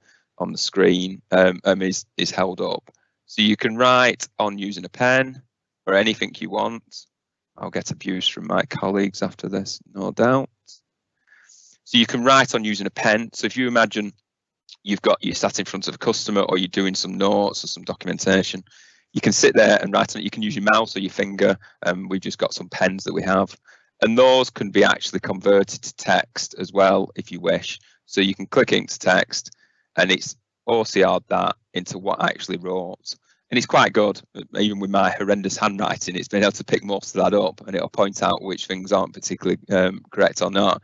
screen. Is held up. So you can write on using a pen or anything you want. I'll get abuse from my colleagues after this, no doubt. So you can write on using a pen. So if you imagine you sat in front of a customer, or you're doing some notes or some documentation, you can sit there and write on it. You can use your mouse or your finger. We've just got some pens that we have, And those can be actually converted to text as well if you wish. So you can click into text and it's OCR'd that into what I actually wrote. And it's quite good. Even with my horrendous handwriting, it's been able to pick most of that up, and it'll point out which things aren't particularly correct or not.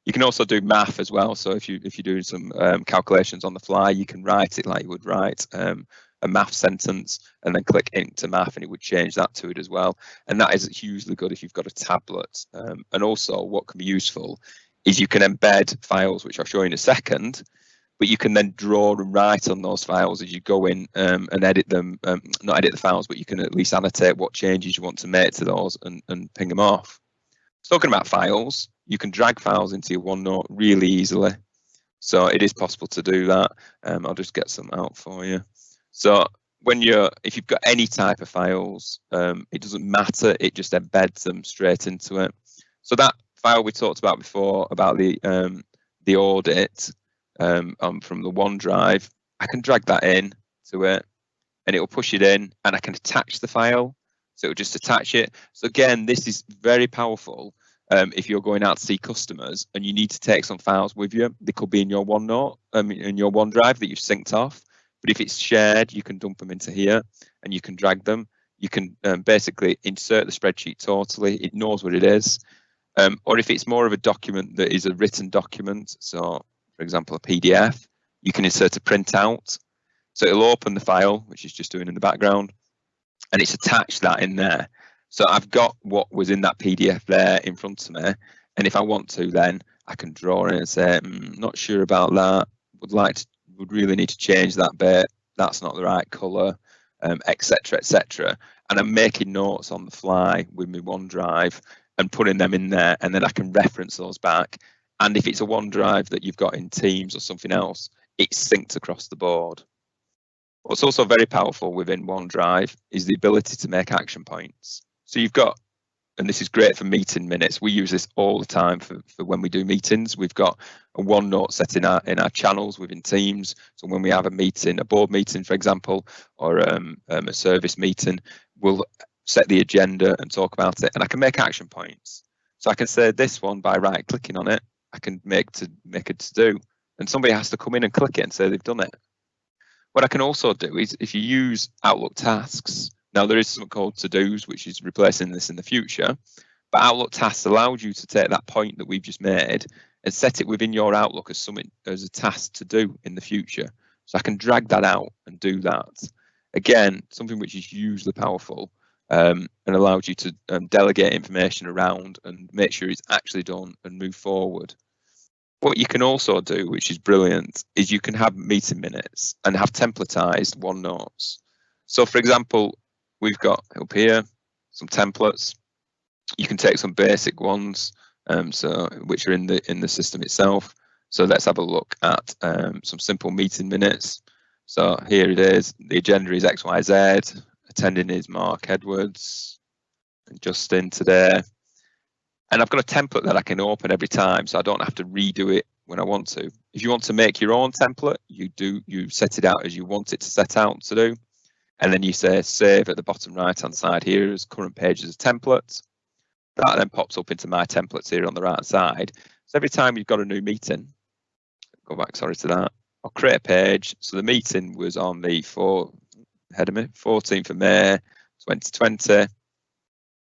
You can also do math as well. So if you're doing some calculations on the fly, you can write it like you would write a math sentence, and then click into math, and it would change that to it as well. And that is hugely good if you've got a tablet. And also, what can be useful is you can embed files, which I'll show you in a second. But you can then draw and write on those files as you go in and edit them. Not edit the files, but you can at least annotate what changes you want to make to those and ping them off. Talking about files, you can drag files into your OneNote really easily. So it is possible to do that. I'll just get some out for you. So if you've got any type of files, it doesn't matter. It just embeds them straight into it. So that file we talked about before about the audit. From the OneDrive, I can drag that in to it and it will push it in, and I can attach the file, so it will just attach it. So again, this is very powerful if you're going out to see customers and you need to take some files with you. They could be in your OneNote, in your OneDrive that you've synced off, but if it's shared, you can dump them into here and you can drag them. You can basically insert the spreadsheet totally, it knows what it is. Or if it's more of a document that is a written document, so for example, a PDF, you can insert a printout. So it'll open the file, which is just doing in the background, and it's attached that in there. So I've got what was in that PDF there in front of me. And if I want to, then I can draw it and say, not sure about that, would really need to change that bit. That's not the right color, etc., etc. And I'm making notes on the fly with my OneDrive and putting them in there, and then I can reference those back. And if it's a OneDrive that you've got in Teams or something else, it's synced across the board. What's also very powerful within OneDrive is the ability to make action points. So you've got, and this is great for meeting minutes. We use this all the time for when we do meetings. We've got a OneNote set in our channels within Teams. So when we have a meeting, a board meeting, for example, or a service meeting, we'll set the agenda and talk about it. And I can make action points. So I can say this one by right clicking on it. I can make a to-do, and somebody has to come in and click it and say they've done it. What I can also do is, if you use Outlook tasks, now there is something called to-dos, which is replacing this in the future, but Outlook tasks allows you to take that point that we've just made and set it within your Outlook as a task to do in the future. So I can drag that out and do that. Again, something which is hugely powerful. And allows you to delegate information around and make sure it's actually done and move forward. What you can also do, which is brilliant, is you can have meeting minutes and have templatized OneNotes. So for example, we've got up here some templates. You can take some basic ones, which are in the system itself. So let's have a look at some simple meeting minutes. So here it is. The agenda is XYZ. Attending is Mark Edwards and Justin today. And I've got a template that I can open every time, so I don't have to redo it when I want to. If you want to make your own template, you set it out as you want it to set out to do. And then you say save at the bottom right hand side here as current page as a template. That then pops up into my templates here on the right side. So every time you've got a new meeting, go back, sorry to that, I'll create a page. So the meeting was on the 14th of May 2020.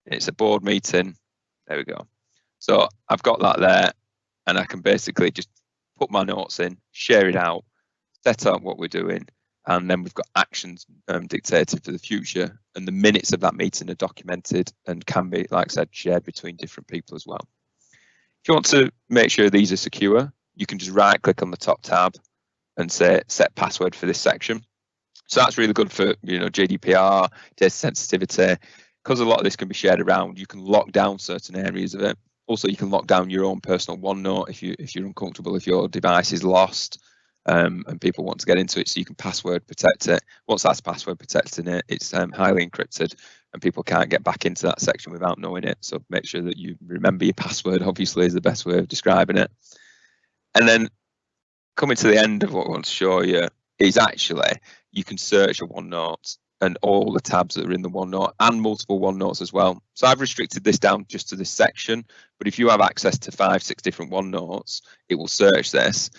It's a board meeting. There we go. So I've got that there, and I can basically just put my notes in, share it out, set up what we're doing, and then we've got actions dictated for the future, and the minutes of that meeting are documented and can be, like I said, shared between different people as well. If you want to make sure these are secure, you can just right click on the top tab and say set password for this section. So that's really good for GDPR, data sensitivity, because a lot of this can be shared around. You can lock down certain areas of it. Also, you can lock down your own personal OneNote if you're uncomfortable, if your device is lost and people want to get into it. So you can password protect it. Once that's password protected, it's highly encrypted, and people can't get back into that section without knowing it. So make sure that you remember your password. Obviously, is the best way of describing it. And then coming to the end of what I want to show you is actually you can search a OneNote and all the tabs that are in the OneNote and multiple OneNotes as well. So I've restricted this down just to this section, but if you have access to 5-6 different OneNotes, it will search this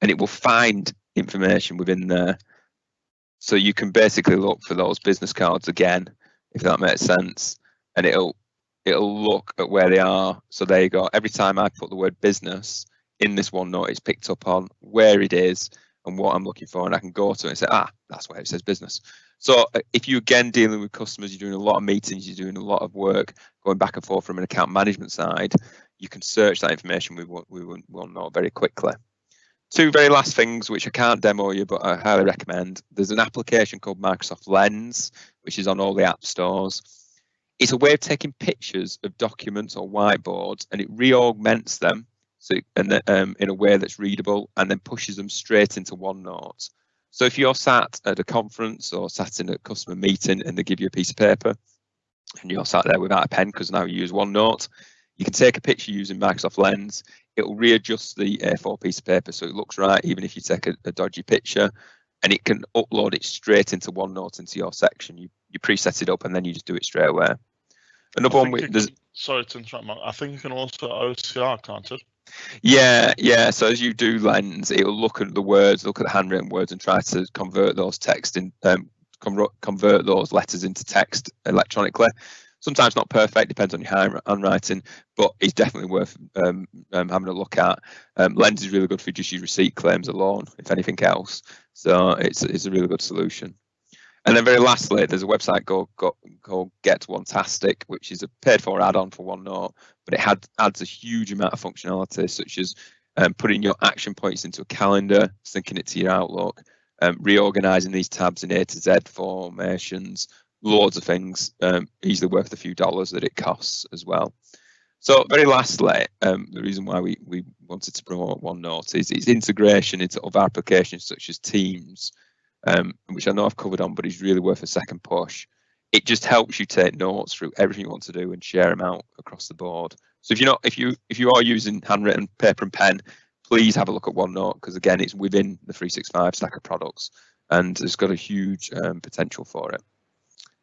and it will find information within there. So you can basically look for those business cards again, if that makes sense, and it'll look at where they are. So there you go. Every time I put the word business in this OneNote, it's picked up on where it is and what I'm looking for, and I can go to it and say, that's where it says business. So if you're again dealing with customers, you're doing a lot of meetings, you're doing a lot of work, going back and forth from an account management side, you can search that information with OneNote very quickly. Two very last things, which I can't demo you, but I highly recommend. There's an application called Microsoft Lens, which is on all the app stores. It's a way of taking pictures of documents or whiteboards, and it re-augments them in a way that's readable, and then pushes them straight into OneNote. So if you're sat at a conference or sat in a customer meeting and they give you a piece of paper and you're sat there without a pen because now you use OneNote, you can take a picture using Microsoft Lens. It will readjust the A4 piece of paper so it looks right, even if you take a dodgy picture, and it can upload it straight into OneNote into your section. You preset it up and then you just do it straight away. Another one with sorry to interrupt, Mark. I think you can also OCR, can't it? Yeah. So as you do Lens, it will look at the words, look at the handwritten words, and try to convert those convert those letters into text electronically. Sometimes not perfect, depends on your handwriting, but it's definitely worth having a look at. Lens is really good for just your receipt claims alone, if anything else. So it's a really good solution. And then very lastly, there's a website called Get Onetastic, which is a paid-for add-on for OneNote, but it adds a huge amount of functionality, such as putting your action points into a calendar, syncing it to your Outlook, reorganizing these tabs in A to Z formations, loads of things, easily worth the few dollars that it costs as well. So very lastly, the reason why we wanted to promote OneNote is its integration into other applications such as Teams, which I know I've covered on, but is really worth a second push. It just helps you take notes through everything you want to do and share them out across the board. So if you are using handwritten paper and pen, please have a look at OneNote, because again, it's within the 365 stack of products and it's got a huge potential for it.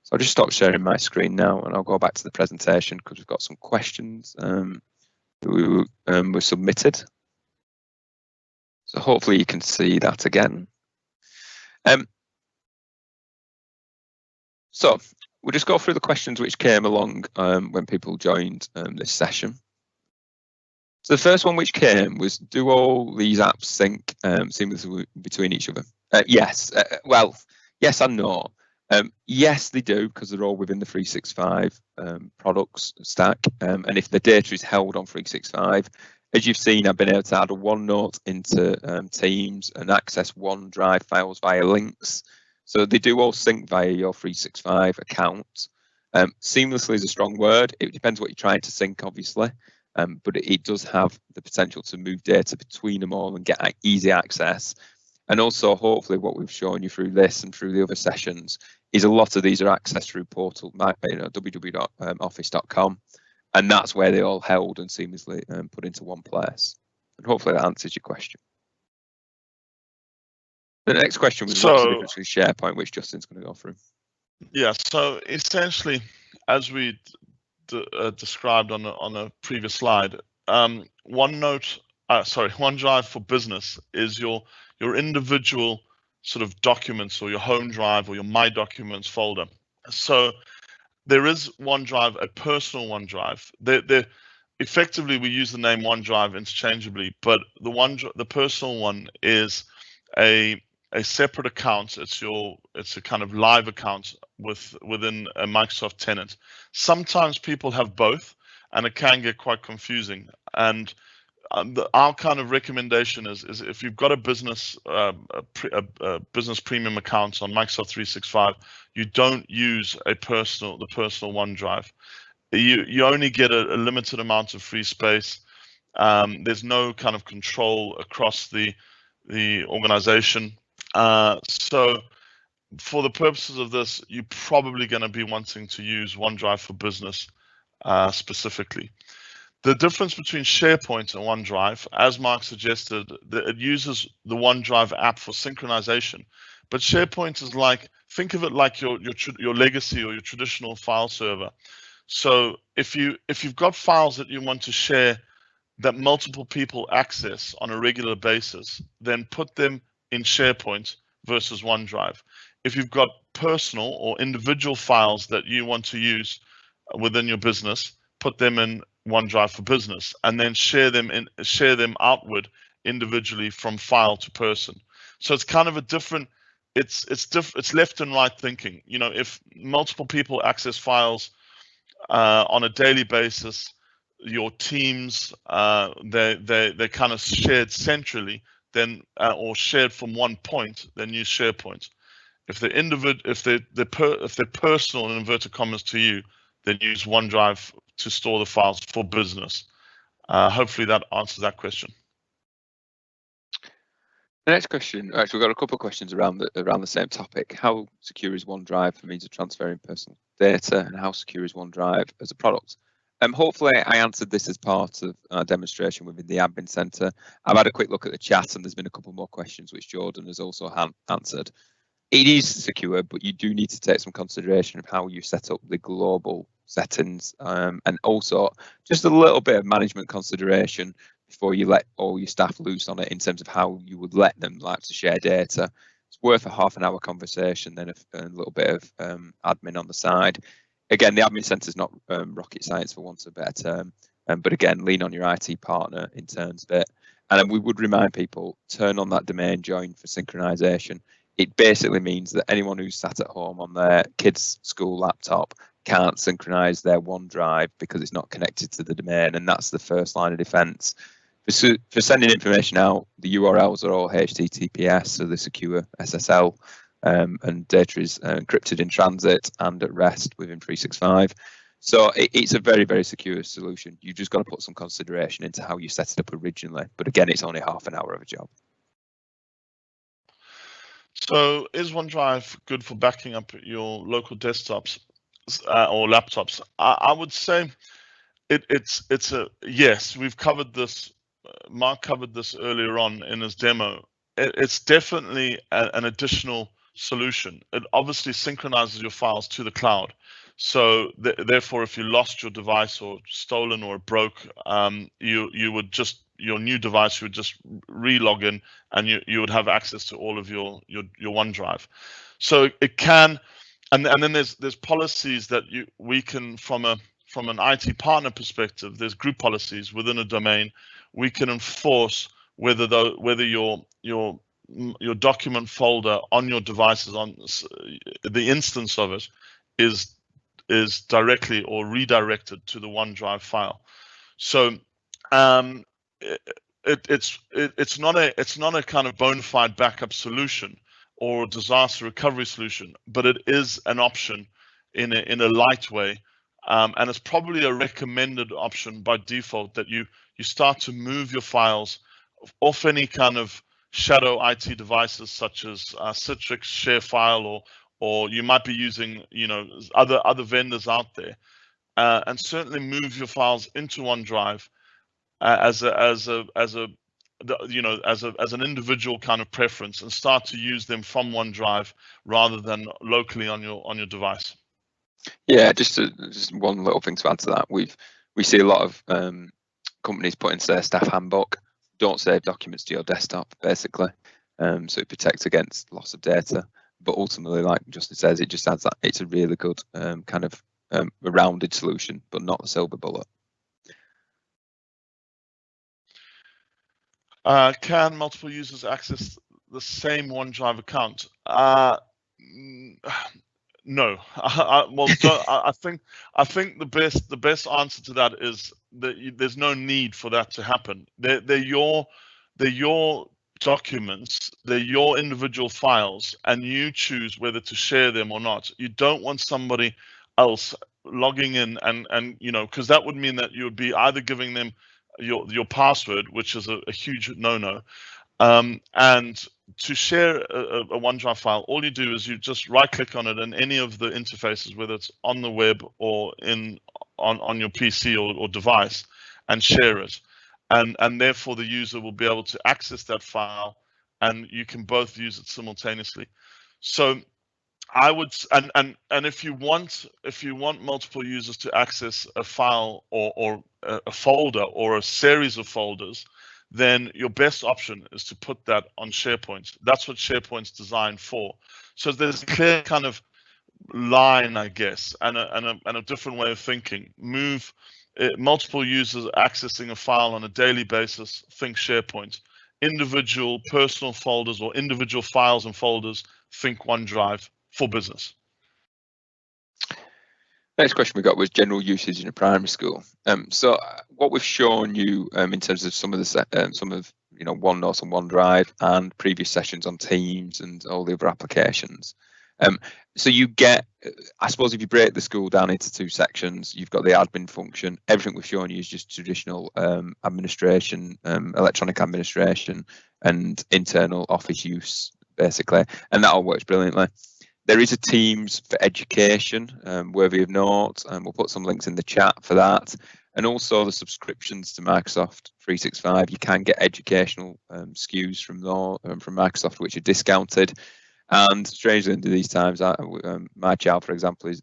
So I'll just stop sharing my screen now and I'll go back to the presentation because we've got some questions that were submitted. So hopefully you can see that again. So we'll just go through the questions which came along when people joined this session. So the first one which came was, do all these apps sync seamlessly between each other? Yes. Well, yes and no. Yes, they do, because they're all within the 365 products stack. And if the data is held on 365, as you've seen, I've been able to add a OneNote into Teams and access OneDrive files via links. So they do all sync via your 365 account. Seamlessly is a strong word. It depends what you're trying to sync, obviously. But it does have the potential to move data between them all and get easy access. And also, hopefully, what we've shown you through this and through the other sessions is a lot of these are accessed through portal, www.office.com, and that's where they're all held and seamlessly put into one place. And hopefully that answers your question. The next question was, what's the difference with SharePoint, which Justin's going to go through? Yeah, so essentially, as we described on a previous slide, OneDrive for Business is your individual sort of documents, or your home drive, or your My Documents folder. So there is OneDrive, a personal OneDrive. Effectively, we use the name OneDrive interchangeably, but the personal one is a separate account. It's a kind of live account within a Microsoft tenant. Sometimes people have both, and it can get quite confusing. And our kind of recommendation is if you've got a business business premium account on Microsoft 365, you don't use the personal OneDrive. You only get a limited amount of free space. There's no kind of control across the organization. So for the purposes of this, you're probably going to be wanting to use OneDrive for Business specifically. The difference between SharePoint and OneDrive, as Mark suggested, it uses the OneDrive app for synchronization, But SharePoint is like, think of it like your legacy or your traditional file server. So if you've got files that you want to share that multiple people access on a regular basis, then put them in SharePoint versus OneDrive. If you've got personal or individual files that you want to use within your business, put them in OneDrive for Business, and then share them outward individually from file to person. So it's kind of a different. It's left and right thinking. You know, if multiple people access files on a daily basis, your teams they're kind of shared centrally, then or shared from one point, then use SharePoint. If they're they're personal in inverted commas to you, then use OneDrive to store the files for business. Hopefully that answers that question. The next question, actually, we've got a couple of questions around the same topic. How secure is OneDrive for means of transferring personal data, and how secure is OneDrive as a product? Hopefully I answered this as part of our demonstration within the admin center. I've had a quick look at the chat, and there's been a couple more questions which Jordan has also answered. It is secure, but you do need to take some consideration of how you set up the global settings, and also just a little bit of management consideration before you let all your staff loose on it in terms of how you would let them like to share data. It's worth a half an hour conversation, then a little bit of admin on the side. Again, the admin center is not rocket science, for want of a better term, but again, lean on your IT partner in terms of it. And then we would remind people, turn on that domain join for synchronization. It basically means that anyone who's sat at home on their kid's school laptop can't synchronize their OneDrive because it's not connected to the domain, and that's the first line of defense. For sending information out, the URLs are all HTTPS, so the secure SSL, and data is encrypted in transit and at rest within 365. So it's a very, very secure solution. You've just got to put some consideration into how you set it up originally. But again, it's only half an hour of a job. So is OneDrive good for backing up your local desktops or laptops? I would say it's a yes. We've covered this. Mark covered this earlier on in his demo. It's definitely an additional solution. It obviously synchronizes your files to the cloud. So therefore, if you lost your device or stolen or it broke, you would just, your new device, you would just re-log in and you would have access to all of your OneDrive. So it can, and then there's policies that we can from an IT partner perspective. There's group policies within a domain. We can enforce whether your document folder on your devices, on the instance of it, is directly or redirected to the OneDrive file. So it's not a kind of bona fide backup solution or disaster recovery solution, but it is an option in a light way, and it's probably a recommended option by default that you start to move your files off any kind of shadow IT devices such as Citrix, ShareFile, or you might be using other vendors out there, and certainly move your files into OneDrive as an individual kind of preference, and start to use them from OneDrive rather than locally on your device. Yeah, just one little thing to add to that. We see a lot of companies put into their staff handbook, don't save documents to your desktop, basically. So it protects against loss of data. But ultimately, like Justin says, it just adds that it's a really good kind of a rounded solution, but not a silver bullet. Can multiple users access the same OneDrive account? No. I think the best answer to that is that there's no need for that to happen. They're your documents, they're your individual files, and you choose whether to share them or not. You don't want somebody else logging in and because that would mean that you would be either giving them your password, which is a huge no-no, and to share a OneDrive file, all you do is you just right-click on it in any of the interfaces, whether it's on the web or on your PC or device, and share it. And therefore the user will be able to access that file, and you can both use it simultaneously. So I would, and if you want multiple users to access a file or a folder or a series of folders, then your best option is to put that on SharePoint. That's what SharePoint's designed for. So there's a clear kind of line, I guess, and a different way of thinking. Multiple users accessing a file on a daily basis, think SharePoint. Individual personal folders or individual files and folders, think OneDrive for business. Next question we got was general usage in a primary school. So what we've shown you in terms of some of OneNote and OneDrive and previous sessions on Teams and all the other applications. So you get, I suppose, if you break the school down into two sections, you've got the admin function. Everything we've shown you is just traditional administration, electronic administration, and internal office use, basically, and that all works brilliantly. There is a Teams for education, worthy of note, and we'll put some links in the chat for that. And also the subscriptions to Microsoft 365. You can get educational SKUs from Microsoft, which are discounted. And strangely, into these times, my child, for example,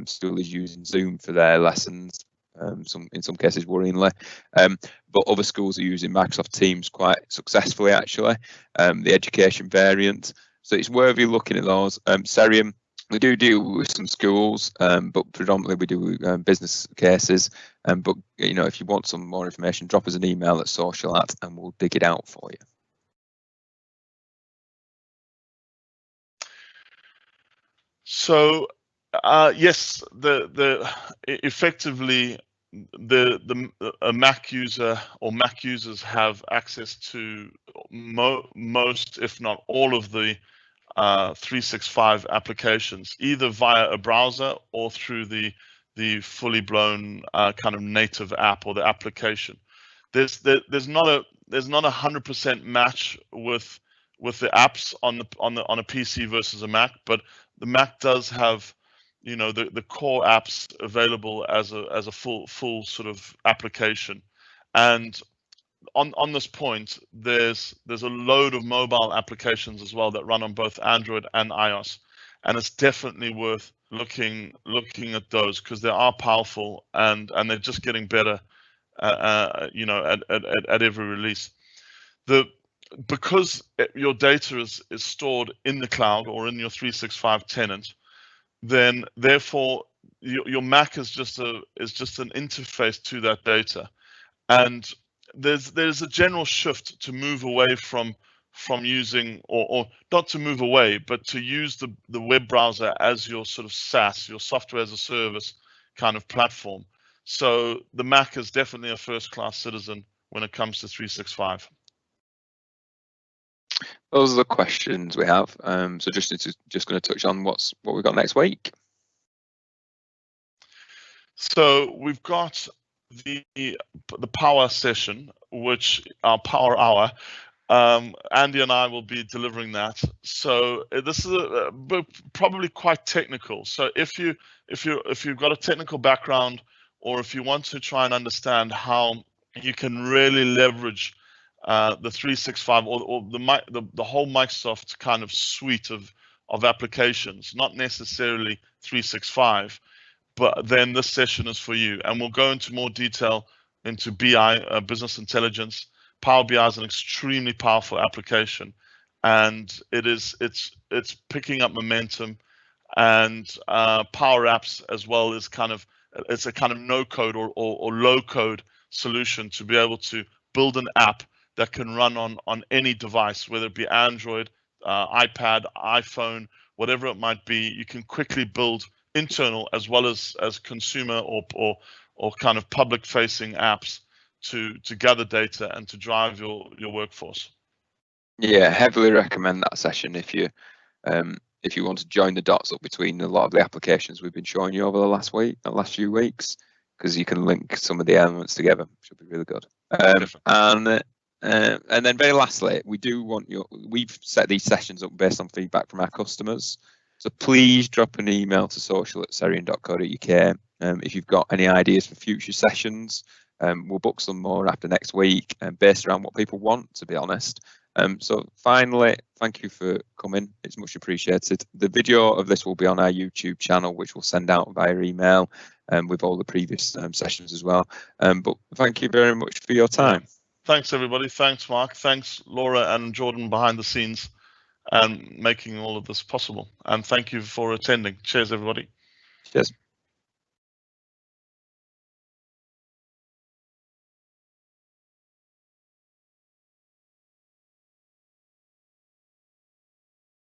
still is using Zoom for their lessons. In some cases, worryingly, but other schools are using Microsoft Teams quite successfully, actually. The education variant. So it's worthy looking at those. Seriun, we do deal with some schools, but predominantly we do business cases. But if you want some more information, drop us an email at social@, and we'll dig it out for you. So yes, effectively a Mac user or Mac users have access to most, if not all, of the 365 applications, either via a browser or through the fully blown kind of native app or the application. There's not a 100% match with the apps on a PC versus a Mac, but the Mac does have the core apps available as a full sort of application. And on this point, there's a load of mobile applications as well that run on both Android and iOS, and it's definitely worth looking at those because they are powerful and they're just getting better at every release. Because your data is stored in the cloud or in your 365 tenant, then therefore your Mac is just an interface to that data, and there's a general shift to move away from using, or not to move away, but to use the web browser as your sort of SaaS, your software as a service kind of platform. So the Mac is definitely a first-class citizen when it comes to 365. Those are the questions we have. So just going to touch on what we've got next week. So we've got the power session, which our power hour. Andy and I will be delivering that. So this is probably quite technical. So if you've got a technical background, or if you want to try and understand how you can really leverage the 365 or the whole Microsoft kind of suite of applications, not necessarily 365. But then this session is for you, and we'll go into more detail into BI, business intelligence. Power BI is an extremely powerful application, and it's picking up momentum. And Power Apps as well is it's a kind of no code or low code solution to be able to build an app that can run on any device, whether it be Android, iPad, iPhone, whatever it might be. You can quickly build internal as well as consumer or kind of public facing apps to gather data and to drive your workforce. Yeah, heavily recommend that session if you want to join the dots up between a lot of the applications we've been showing you over the last few weeks, because you can link some of the elements together. Should be really good. And then very lastly, we've set these sessions up based on feedback from our customers. So please drop an email to social@seriun.co.uk if you've got any ideas for future sessions. We'll book some more after next week, based around what people want, to be honest. So finally, thank you for coming. It's much appreciated. The video of this will be on our YouTube channel, which we'll send out via email with all the previous sessions as well. But thank you very much for your time. Thanks, everybody. Thanks, Mark. Thanks, Laura and Jordan behind the scenes and making all of this possible. And thank you for attending. Cheers, everybody. Cheers.